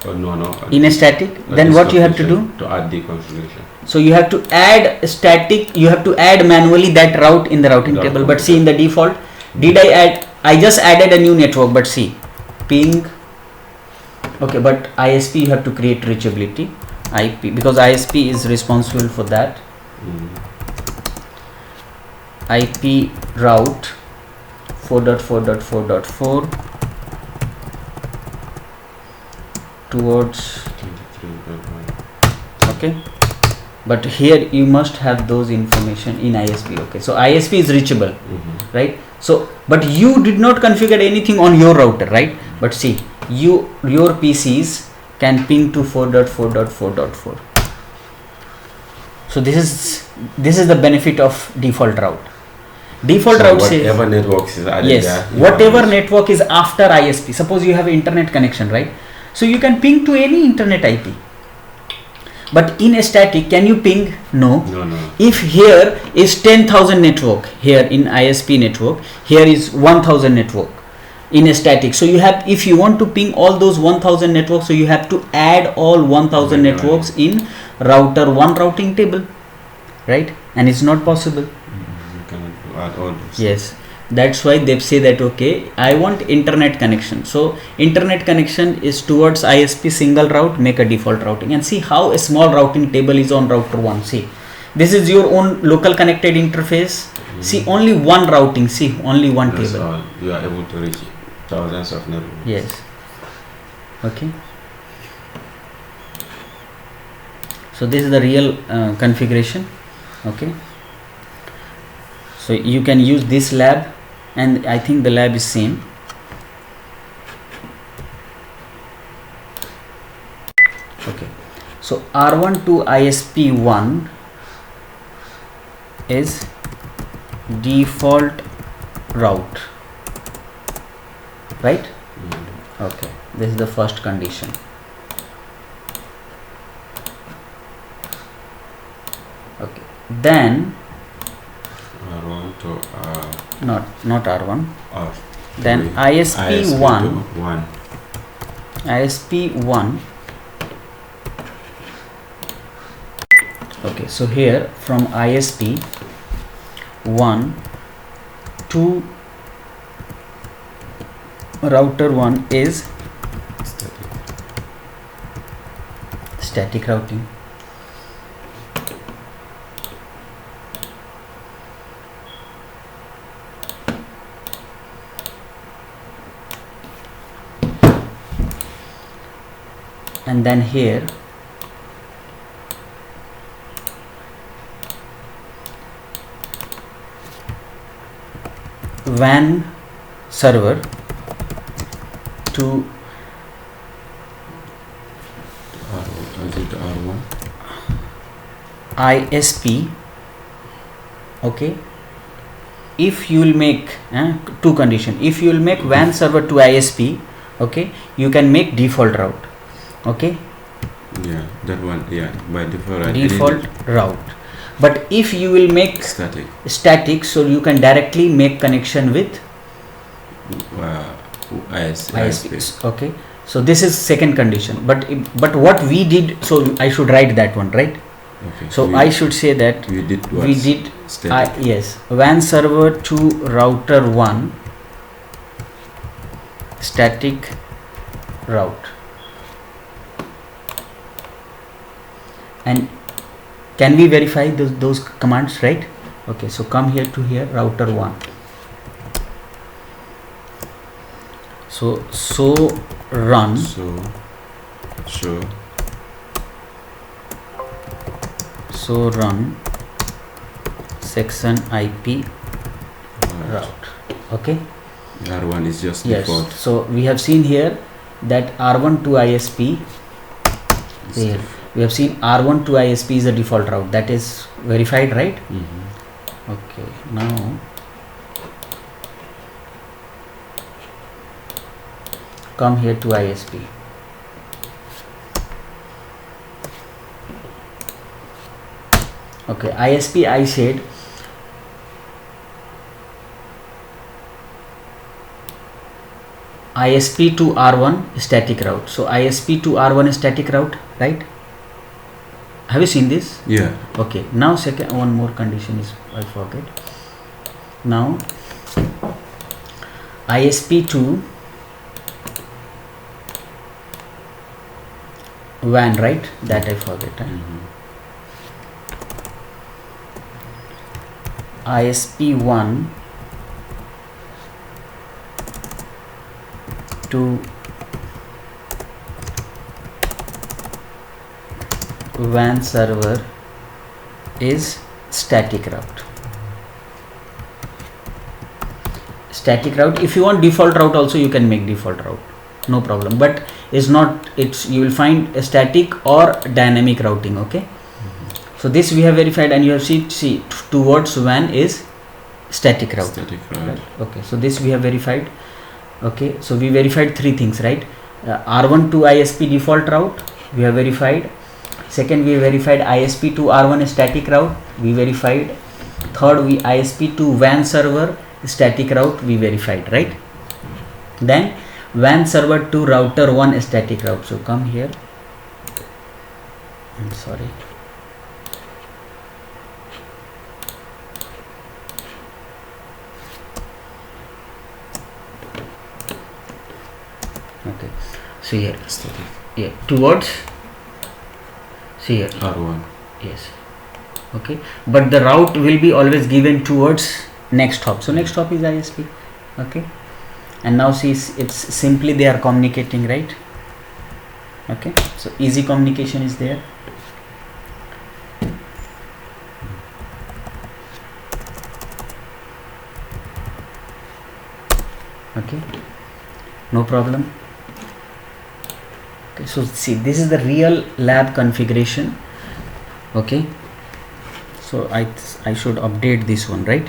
No. In a static? Then what you have to do? To add the configuration. So you have to add static, you have to add manually that route in the routing table. But see, in the default, did I add? I just added a new network, but see, ping. Okay, but ISP you have to create reachability IP, because ISP is responsible for that. IP route 4.4.4.4 towards 23.1. Okay, but here you must have those information in ISP. Okay, so ISP is reachable, right? So but you did not configure anything on your router, right? But see, your PCs can ping to 4.4.4.4. So this is the benefit of default route. Default so route whatever says, network is added yes, there, whatever network is after ISP. Suppose you have internet connection, right? So you can ping to any internet IP. But in a static, can you ping? No. If here is 10,000 network, here in ISP network, here is 1,000 network in a static. So you have, if you want to ping all those 1,000 networks, so you have to add all 1,000 networks in router 1 routing table, right? And it's not possible. Add all those. Yes, that's why they say that, okay, I want internet connection. So internet connection is towards ISP single route, make a default routing, and see how a small routing table is on router 1. See, this is your own local connected interface. See, only one routing. See, only one That's table. all. You are able to reach thousands of networks. Yes. Okay. So this is the real configuration. Okay. So you can use this lab, and I think the lab is same. Okay. So R1 to ISP1 is default route, right? Okay, this is the first condition. Okay, then R1 to not R1, R. then ISP1 1. ISP1. Okay, so here from ISP 1 to router 1 is static routing. And then here WAN server to R1. ISP, okay, if you will make two condition, if you will make WAN server to ISP, okay, you can make default route, okay, Yeah, that one. Yeah, by default. default route. But if you will make Static. so you can directly make connection with ISP. Okay, so this is second condition. But what we did, so I should write that one, right? Okay. So I should say that we did what? we did Static. yes, WAN server to router 1 static route. And can we verify those commands, right? Okay, so come here to here, router 1. So run run section IP route. Okay, R1 is just yes. default. So we have seen here that R1 to ISP, here we have seen R1 to ISP is a default route, that is verified, right? Okay, now come here to ISP. Okay, ISP I said ISP to R1 static route. So ISP to R1 is static route, right? Have you seen this? Yeah. Okay, now second one more condition is I forget. Now ISP to WAN, right? That I forget. ISP1 to WAN server is static route. Static route. If you want default route also, you can make default route, no problem, but it's not, it's, you will find a static or dynamic routing. Okay, so this we have verified, and you have see towards WAN is static route. Right? Okay, so this we have verified. Okay, so we verified three things, right? R1 to ISP default route we have verified. Second, we verified ISP to R1 static route we verified. Third, we ISP to WAN server static route we verified, right? Then WAN server to router 1 static route. So come here, I'm sorry, okay, so here Static. yeah, towards, see here R1. yes, okay, but the route will be always given towards next hop. So next hop is ISP. Okay, and now see, it's simply they are communicating, right? Okay, so easy communication is there. Okay, no problem. Okay, so see, this is the real lab configuration. Okay, so I should update this one, right?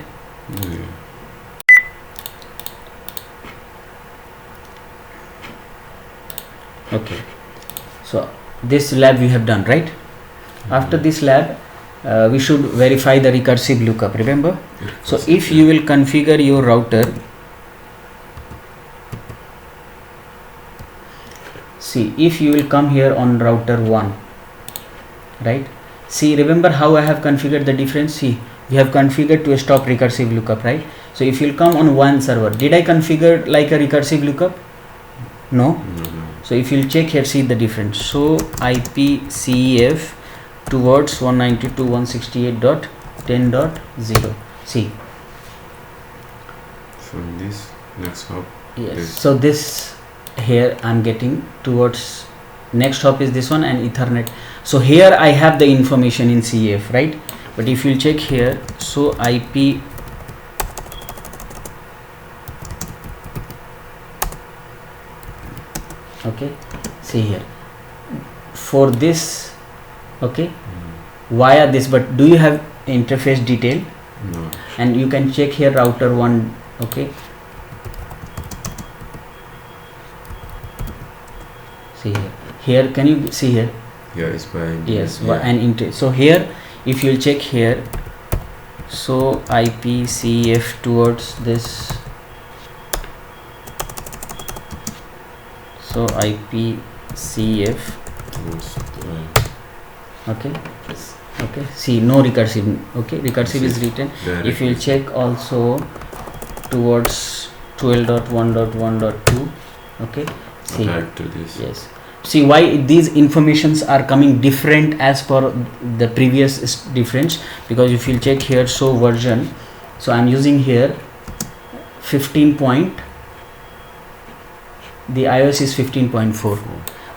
Okay, so this lab we have done, right? After this lab we should verify the recursive lookup, remember? So if you will configure your router, see, if you will come here on router 1, right? See, remember how I have configured the difference? See, we have configured to stop recursive lookup, right? So if you will come on WAN server, did I configure like a recursive lookup? No. So if you'll check here, see the difference. So IPCEF towards 192.168.10.0. See. From this next hop. Yes. So this here I'm getting towards next hop is this one and Ethernet. So here I have the information in CEF, right? But if you'll check here, so IP Okay, see here for this, okay, via this, but do you have interface detail? No. And you can check here router 1, okay, see here can you see here? Yeah, it's by Yes, yeah. and so here if you'll check here, so IPCF towards this, so IPCF, okay, okay, see no recursive, okay, recursive is written. If you'll check also towards 12.1.1.2, okay, see back to this. yes, see why these informations are coming different as per the previous difference, because if you'll check here, so version, so I'm using here 15 point, the iOS is 15.4,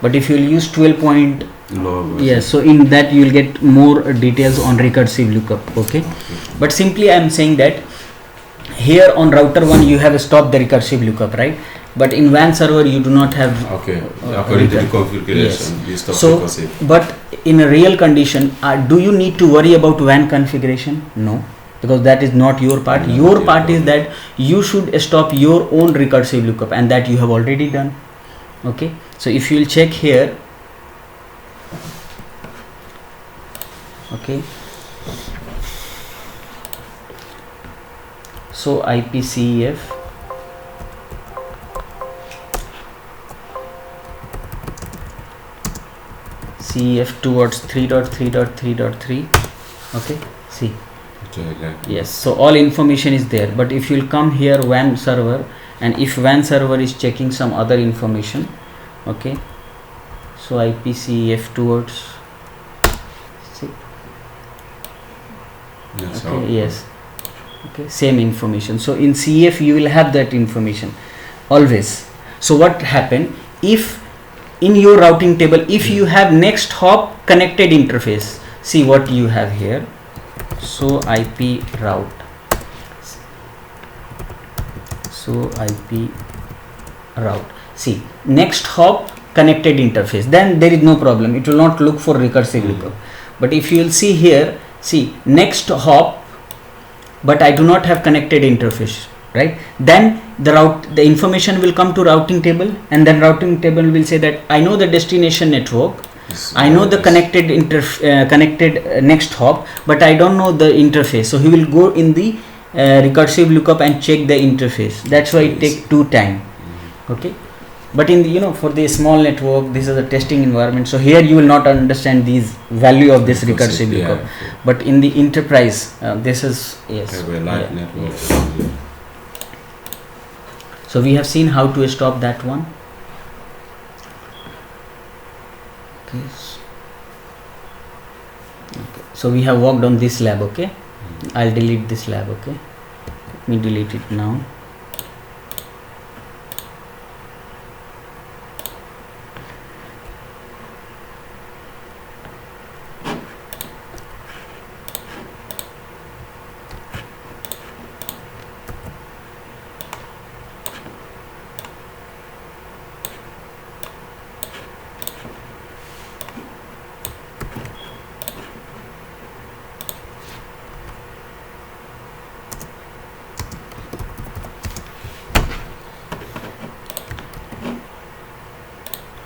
but if you'll use 12 point, yes, so in that you will get more details on recursive lookup, okay. But simply I am saying that here on router 1 you have stopped the recursive lookup, right? But in WAN server you do not have, okay, according to the configuration, yes, you stop so recursive. but in a real condition, do you need to worry about WAN configuration? No, because that is not your part. No, your not part your is that you should stop your own recursive lookup, and that you have already done, okay. So if you will check here, okay, so IPCF, CF towards 3.3.3.3, okay, see, yes, so all information is there. But if you'll come here WAN server, and if WAN server is checking some other information, okay, so IPCF towards, see, Yes, okay, yes, okay, same information. So in CF you will have that information always. So what happen if in your routing table, if you have next hop connected interface, see what you have here, so IP route, so IP route, see next hop connected interface, then there is no problem, it will not look for recursive lookup. But if you will see here, see next hop, but I do not have connected interface, right? Then the information will come to routing table, and then routing table will say that I know the destination network, I know the connected next hop, but I don't know the interface. So he will go in the recursive lookup and check the interface. That's why it takes time, okay. But in the, for the small network, this is a testing environment, so here you will not understand these value of this recursive lookup. But in the enterprise, this is, yes, network. So we have seen how to stop that one, okay. So we have worked on this lab, okay. I'll delete this lab, okay. Let me delete it now.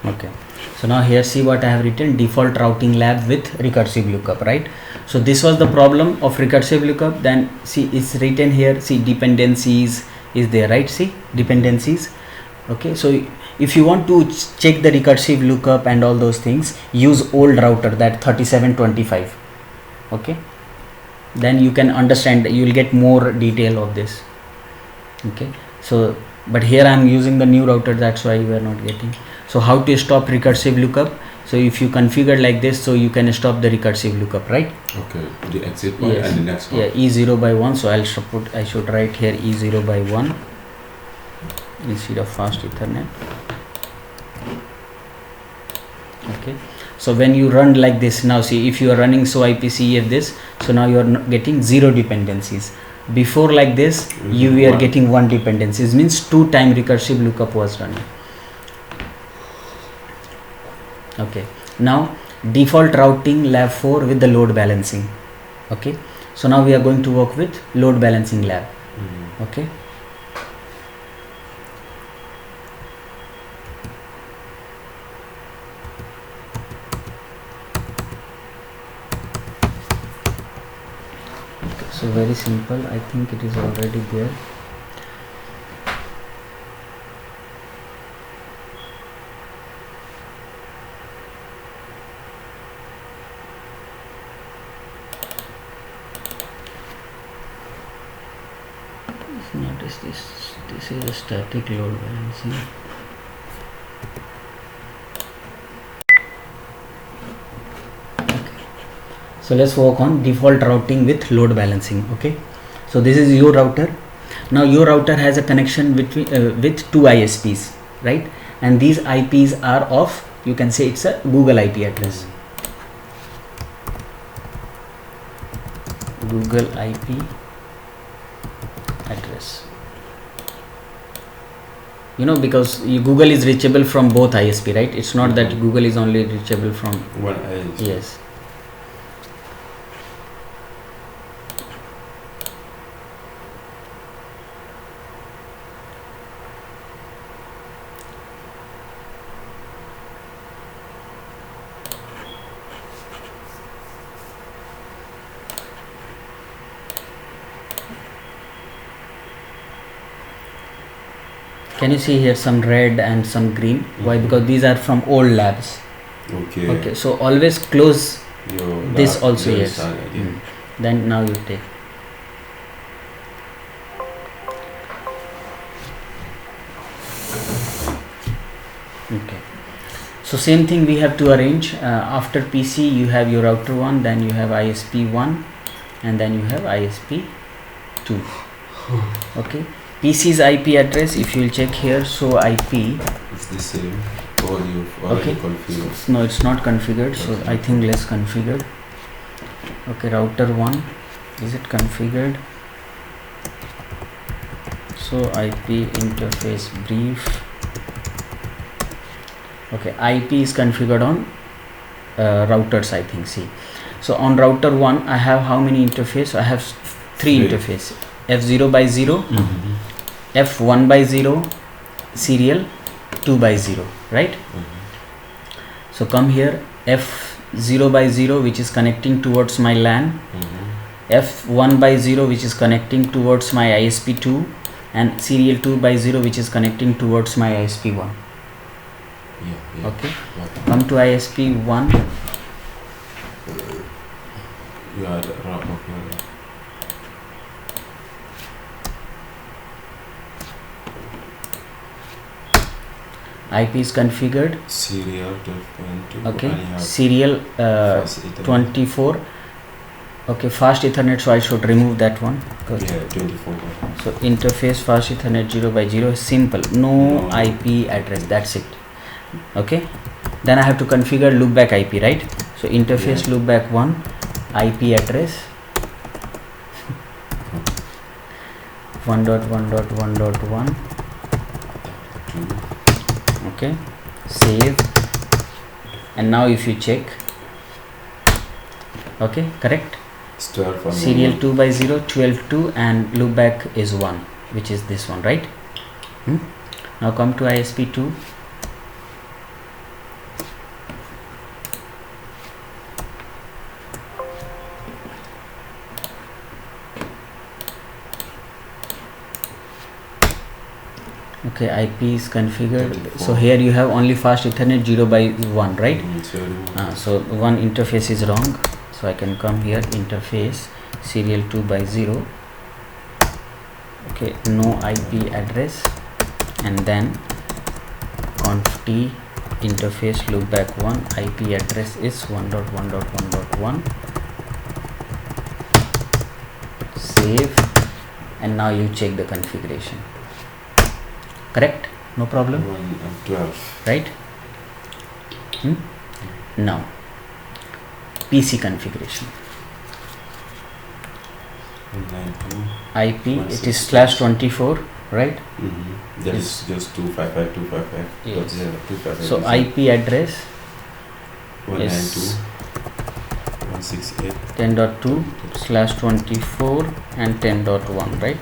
Okay, so now here see what I have written, default routing lab with recursive lookup, right? So this was the problem of recursive lookup. Then see it's written here, see dependencies is there, right? See dependencies, okay. So if you want to check the recursive lookup and all those things, use old router, that 3725, okay. Then you can understand, you will get more detail of this, okay. So but here I am using the new router, that's why we are not getting. So how to stop recursive lookup? So if you configure like this, so you can stop the recursive lookup, right? Okay, the exit point, yes. And the next one. Yeah, E0 by 1. So I should write here E0 by 1 instead of fast Ethernet. Okay. So when you run like this, now see if you are running so IPCF this, so now you are getting 0 dependencies. Before like this, you were getting 1 dependencies, means 2 time recursive lookup was running. Okay, now default routing lab 4 with the load balancing. Okay, so now we are going to work with load balancing lab. Okay, so very simple. I think it is already there. Notice this is a static load balancing. Okay, so let's work on default routing with load balancing. Okay, so this is your router. Now your router has a connection between with two ISPs, right? And these IPs are of, you can say it's a Google IP address. Google IP address. You know, because Google is reachable from both ISP, right? It's not that Google is only reachable from one ISP. Yes. Can you see here some red and some green? Why? Because these are from old labs. Okay. Okay, so always close this lab, also, the yes. other side, yeah. Then now you take. Okay. So same thing we have to arrange. After PC you have your router 1, then you have ISP 1, and then you have ISP 2. Okay. PC's IP address, if you will check here, so IP. It's the same. Or you've already configured. No, it's not configured. So Okay. I think let's configure. Okay, router 1, is it configured? So IP interface brief. Okay, IP is configured on routers, I think. See, so on router 1 I have how many interface? I have three interface: F0 by 0, F1 by 0, serial 2 by 0, right? So come here, F0 by 0 which is connecting towards my LAN, F1 by 0 which is connecting towards my ISP2, and serial 2 by 0 which is connecting towards my ISP1. Yeah. Okay, come to ISP1. You are okay. IP is configured. Serial 12.2. Okay, and you have serial fast Ethernet. 24. Okay, fast Ethernet, so I should remove that one. Yeah, 24. So interface fast Ethernet 0 by 0 is simple, no IP address, that's it. Okay, then I have to configure loopback IP, right? So interface loopback 1, IP address 1.1.1.1. Okay, save, and now if you check, okay, correct. Serial 2 by 0, 12.2, and loopback is 1, which is this one, right? Now come to ISP2. Okay, IP is configured. 34. So here you have only fast Ethernet 0 by 1, right? So one interface is wrong. So I can come here, interface serial 2 by 0. Okay, no IP address, and then conf t interface loopback 1, IP address is 1.1.1.1. Save, and now you check the configuration. Correct? No problem? 1 and 12. Right? Now PC configuration. 192. IP, it is /24, right? That is just 255.255. Yes. 255. So IP address 192.168 10.2/24 and 10.1, right?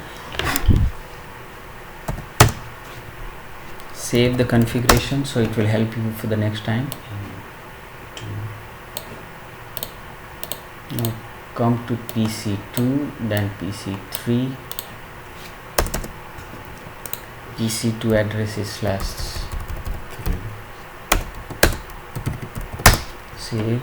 Save the configuration so it will help you for the next time. Now come to PC2, then PC3. PC2 address is /. Save.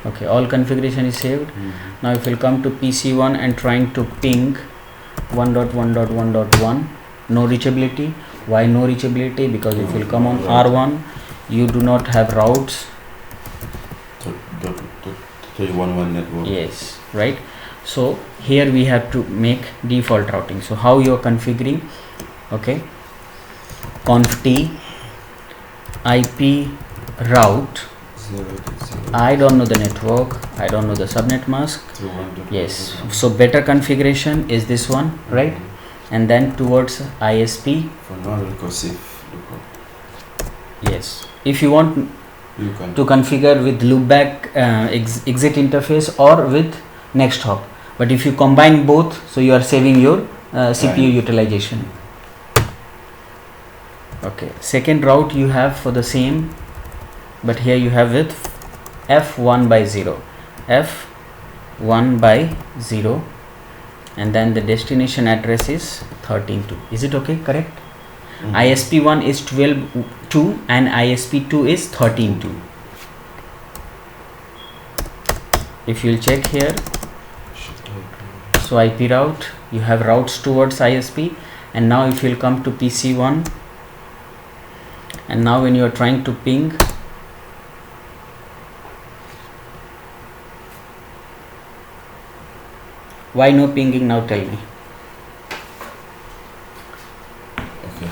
Okay, all configuration is saved. Now if we'll come to PC1 and trying to ping 1.1.1.1, no reachability. Why no reachability? Because if you'll come on R1, you do not have routes. 311 network. Yes, right. So here we have to make default routing. So how you are configuring? Okay, conf t IP route. I don't know the network, I don't know the subnet mask. Yes, so better configuration is this one, right? And then towards ISP for non-recursive lookup. Yes, if you want You can to configure with loopback exit interface or with next hop, but if you combine both, so you are saving your CPU utilization. Okay, second route you have for the same, but here you have with f1/0, f1/0, and then the destination address is 13.2. Is it okay? Correct? ISP1 is 12.2 and ISP2 is 13.2. If you'll check here, so IP route, you have routes towards ISP, and now if you'll come to PC1, and now when you are trying to ping, why no pinging now, tell me? Okay,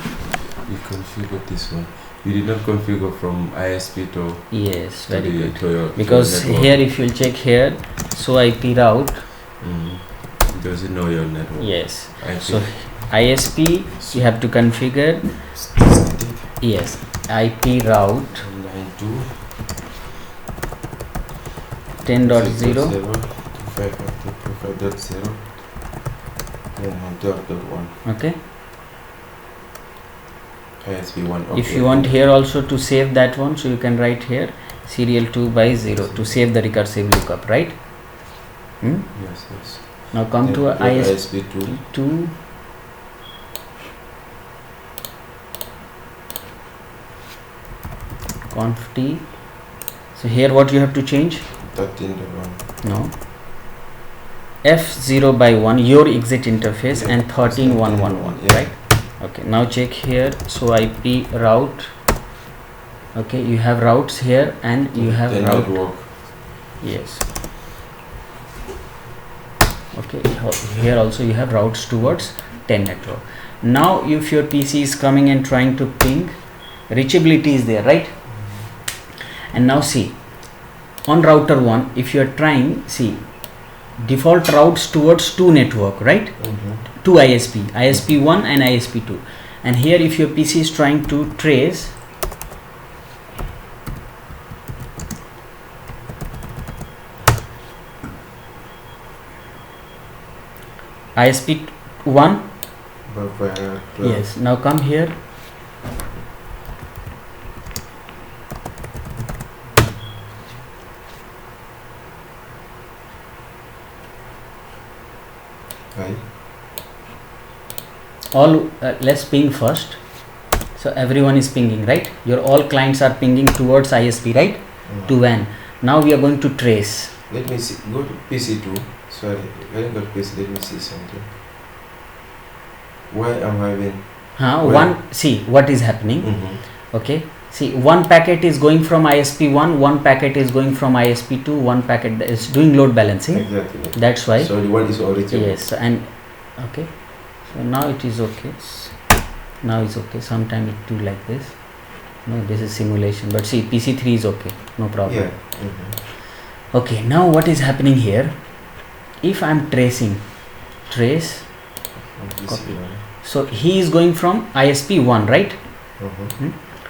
you configured this one. You did not configure from ISP to Yes, very good. to your Because network. here if you'll check here, so IP route, Does it know your network? yes, IP. so ISP you have to configure, Static yes, IP route 92 10.0, 25.0 10.1 okay. ISP1. If you want here also to save that one, so you can write here serial 2/0 to save the recursive lookup, right? Yes. Now come to ISP2. 2, conf t. So here what you have to change? 13.1. No, f0/1 your exit interface, and 13.111, yeah. right? Okay, now check here, so IP route, okay, you have routes here and you have Then route, network. yes, okay, here also you have routes towards 10 network. Now if your PC is coming and trying to ping, reachability is there, right? And now see, on router 1, if you are trying, see, default routes towards 2 network, right? 2 ISP, ISP1 and ISP2, and here if your PC is trying to trace ISP1, yes, now come here, all let's ping first. So everyone is pinging, right? Your all clients are pinging towards ISP, right? To WAN. Now we are going to trace. Let me see. Go to PC2. Sorry, when I got PC, let me see something. Why am I having? One, see what is happening. Okay, see, one packet is going from ISP1, one packet is going from ISP2, one packet is doing load balancing. Exactly. That's why. So the one is original. Yes, and okay, so now it is okay. Now it's okay. Sometime it do like this. No, this is simulation, but see, PC3 is okay, no problem. Yeah. Okay, now what is happening here? If I'm tracing, trace, copy. So he is going from ISP 1, right?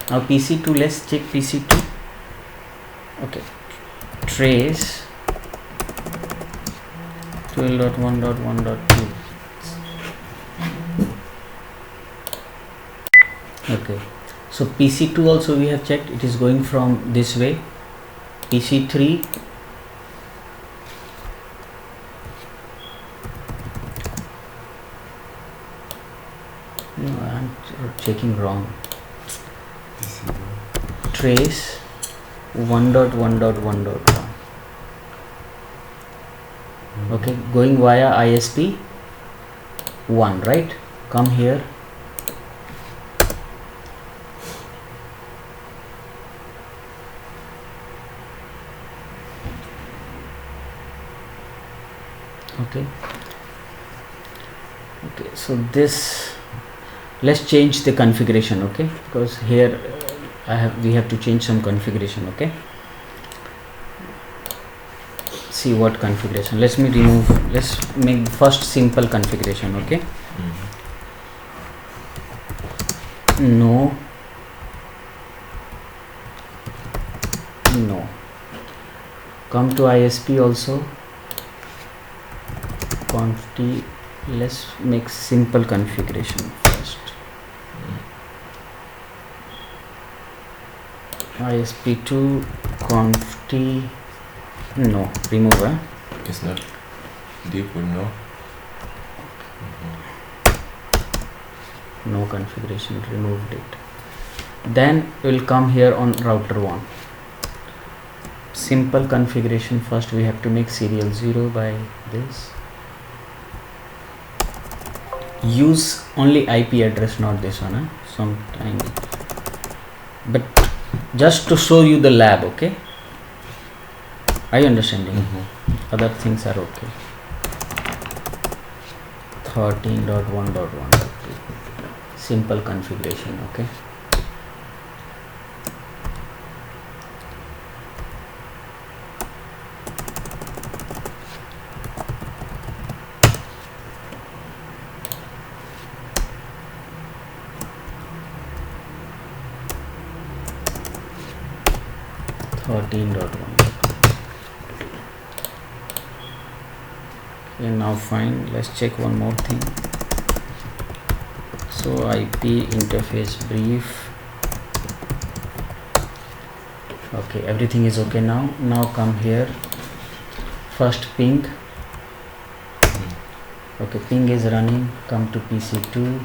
Now PC2, let's check PC2. Okay, trace 12.1.1.2. Okay, so PC2 also we have checked, it is going from this way. PC3, no, I'm checking wrong. Trace 1.1.1.1. Okay, going via ISP 1, right? Come here. Okay, so this, let's change the configuration. Okay, because here we have to change some configuration. Okay, see what configuration. Let's make first simple configuration. Okay, no, come to ISP also. Conft, let's make simple configuration first. ISP2 conft, no, remove. It's not deep with no. No configuration, removed it. Then we'll come here on router 1. Simple configuration first, we have to make serial 0 by this. Use only IP address, not this one. Sometime, but just to show you the lab. Okay, are you understanding? Other things are okay. 13.1.1.2 simple configuration. Okay, Okay, now fine. Let's check one more thing. So IP interface brief. Okay, everything is okay now. Now come here. First ping. Okay, ping is running. Come to PC2.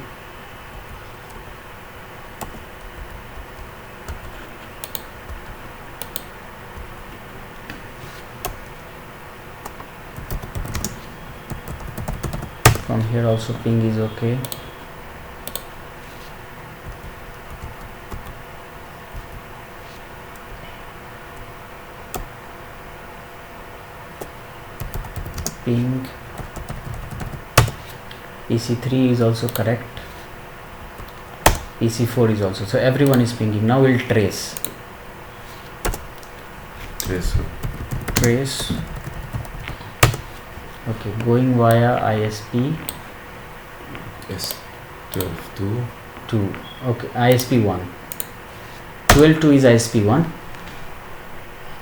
From here also ping is okay. Ping. PC3 is also correct. PC4 is also. So everyone is pinging. Now we'll trace. Trace. Okay, going via ISP. Yes. 12.2. 2. Okay, ISP 1. 12.2 is ISP 1.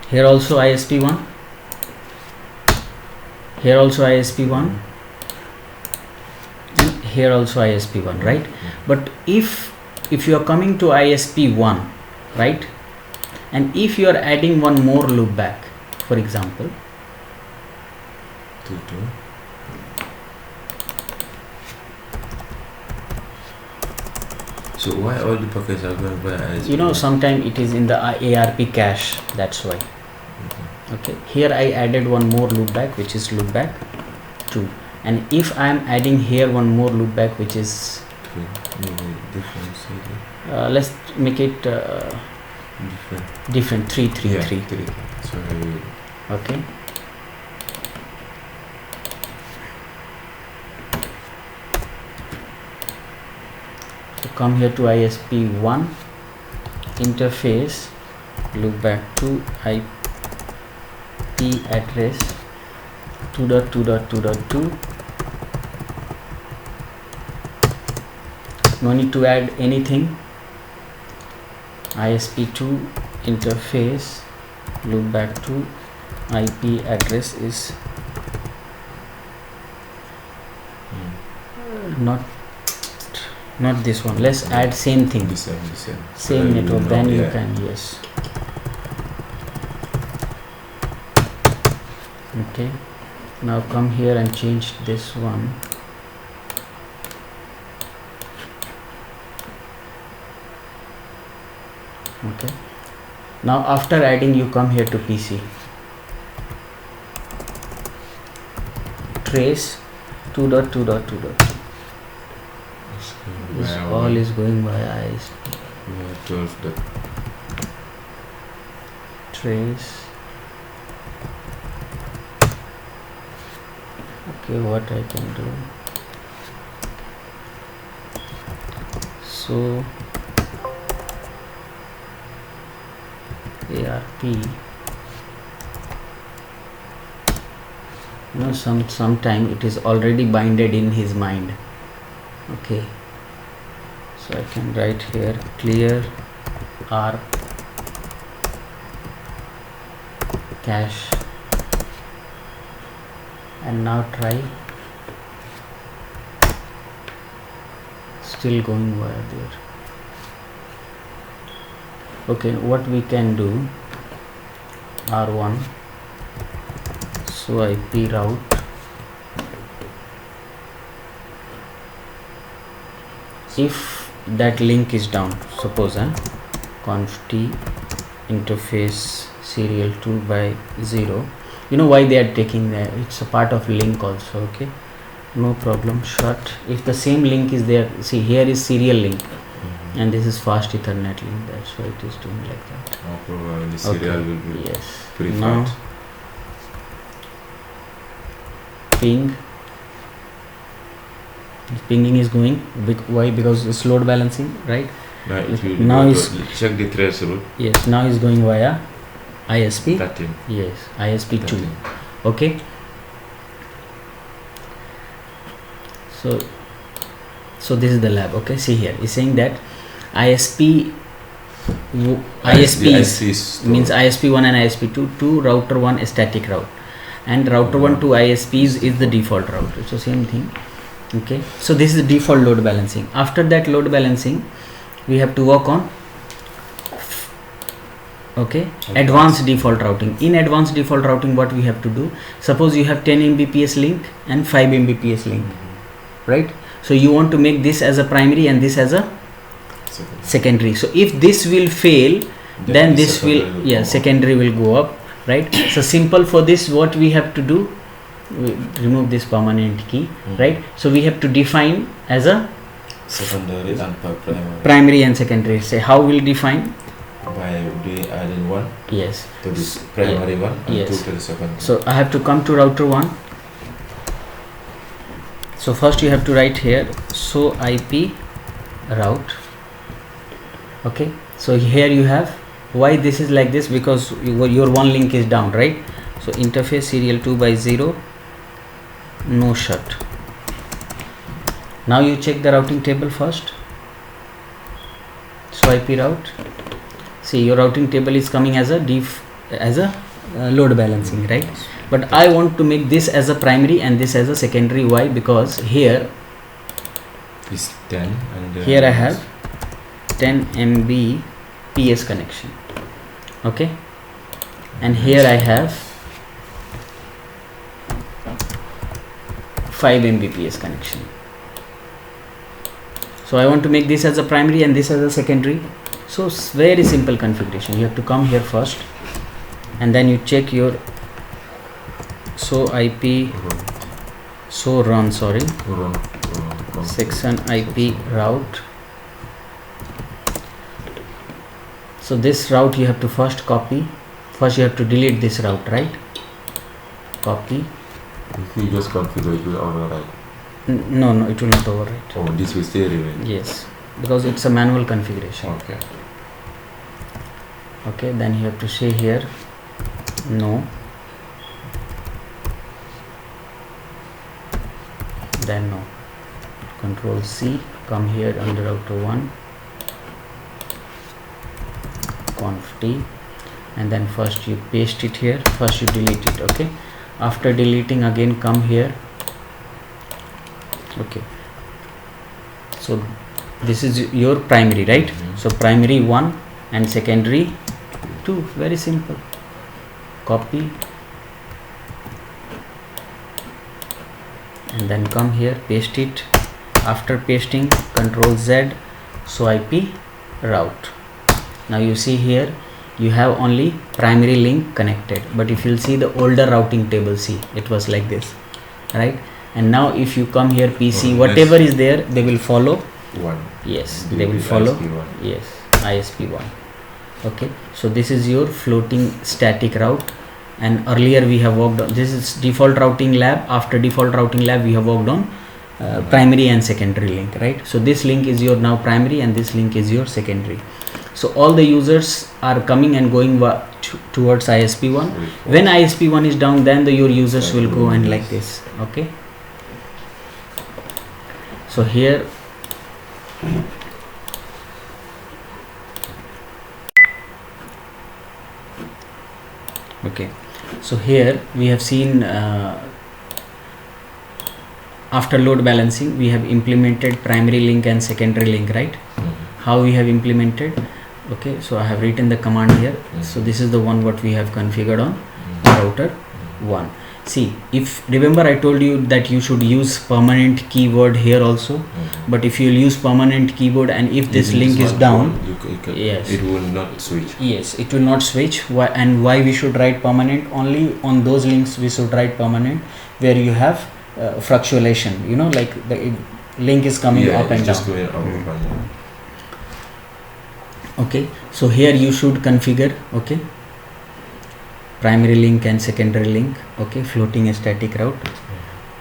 Here also ISP 1. Here also ISP 1. And here also ISP 1, right? But if you are coming to ISP 1, right? And if you are adding one more loop back, for example, 2.2. So why all the packets are going by ISP? you know, sometime it is in the ARP cache, that's why. Okay, here I added one more loopback, which is loopback 2, and if I am adding here one more loopback, which is let's make it different 333. Sorry. Okay, so come here to ISP 1. interface loop back to IP address 2.2.2.2. no need to add anything. ISP2 interface loop back to IP address is not this one. Let's add same thing, The same. same network, then you can, yes. Okay, now come here and change this one. Okay, now after adding, you come here to PC, trace 2.2.2.2. This all is going via ISP. 12. Trace. Okay, what I can do, so ARP, sometime it is already binded in his mind. Okay, so I can write here clear ARP cache, and now try. Still going via there. Okay, what we can do, R1, so IP route, if that link is down, suppose conf t interface serial 2 by 0. You know why they are taking that? It's a part of link also. Okay, no problem. Shut. If the same link is there, see here is serial link, and this is fast Ethernet link. That's why it is doing like that. Oh, probably serial will be pretty now fast. pinging is going. Why? Because it's load balancing, right? Now if you Now go is to check the trace route. yes. Now is going via ISP. 13. Yes, ISP2. 13. Okay, so this is the lab. Okay, see here it's saying that ISPs means ISP1 and ISP2 to router 1 a static route, and router 1 to ISPs is the default route. It's the same thing. Okay, so this is the default load balancing. After that load balancing, we have to work on advanced default routing. In advanced default routing, what we have to do, suppose you have 10 Mbps link and 5 Mbps link, right? So you want to make this as a primary and this as a secondary. So if this will fail, then this will secondary will go up, right? So simple for this, what we have to do, we remove this permanent key, right? So we have to define as a secondary and primary and secondary. Say how we'll define by adding 1 yes to this primary one and yes 2 to the second. So I have to come to router 1. So first you have to write here so IP route. Okay, so here you have, why this is like this, because your one link is down, right? So interface serial 2 by 0, no shut. Now you check the routing table first. So IP route, see your routing table is coming as a load balancing, right? But I want to make this as a primary and this as a secondary. Why? Because here is 10 and here I have 10 Mbps connection. Okay, and here I have 5 Mbps connection. So I want to make this as a primary and this as a secondary. So very simple configuration. You have to come here first and then you check your run section IP route. So this route you have to first copy. First you have to delete this route, right? Copy. If you just configure, it will override. No, it will not overwrite. Oh, this will stay remain. Yes, because it's a manual configuration. Okay. Okay, then you have to say here no, then no. Control C, come here under router 1, conf T, and then first you paste it here, first you delete it. Okay, after deleting, again come here. Okay, so this is your primary, right? So primary 1 and secondary 2, very simple. Copy and then come here, paste it. After pasting, Control Z, show IP route. Now you see here you have only primary link connected, but if you'll see the older routing table, see it was like this, right? And now if you come here PC, whatever is there, they will follow 1. yes, they will follow ISP1. yes, ISP1. Okay, so this is your floating static route, and earlier we have worked on, this is default routing lab. After default routing lab we have worked on primary and secondary link, right? So this link is your now primary and this link is your secondary. So all the users are coming and going towards ISP1. When ISP1 is down, then your users will go and like this. Okay, so here okay, so here we have seen after load balancing we have implemented primary link and secondary link, right? How we have implemented? Okay, so I have written the command here. So this is the one what we have configured on router 1. See, if remember I told you that you should use permanent keyword here also, but if you will use permanent keyboard and if this link is down, yes, it will not switch. Yes, it will not switch. Why? And why we should write permanent? Only on those links we should write permanent where you have fluctuation, you know, like the link is coming up and just down. going up and down. Okay, so here you should configure, okay, primary link and secondary link. Okay, floating a static route.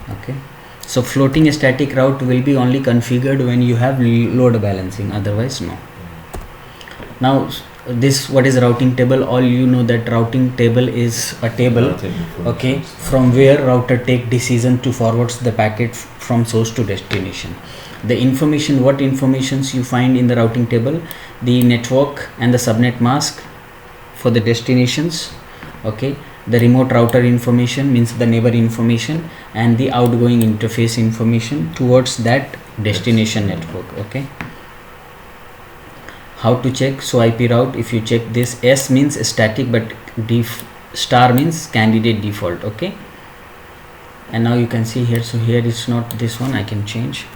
Okay, so floating a static route will be only configured when you have load balancing, otherwise no. Now this, what is routing table? All you know that routing table is a table, okay, from where router take decision to forwards the packet from source to destination. The information, what informations you find in the routing table? The network and the subnet mask for the destinations. Okay, the remote router information, means the neighbor information, and the outgoing interface information towards that destination network. Okay, how to check? So IP route, if you check this, S means static, but star means candidate default. Okay, and now you can see here, so here it's not this one, I can change.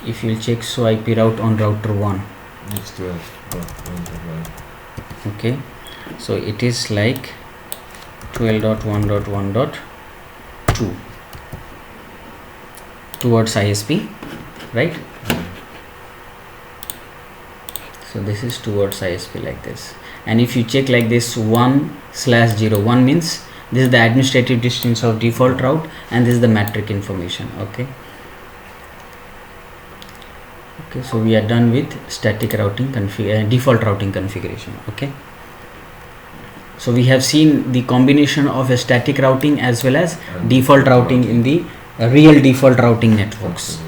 If you check, so IP route on router 1, it's 12.1.1. okay, so it is like 12.1.1.2 towards ISP, right? So this is towards ISP like this. And if you check like this, 1/0, 1 means this is the administrative distance of default route and this is the metric information. Okay, okay, so we are done with static routing default routing configuration. Okay, so we have seen the combination of a static routing as well as default routing in the real default routing networks.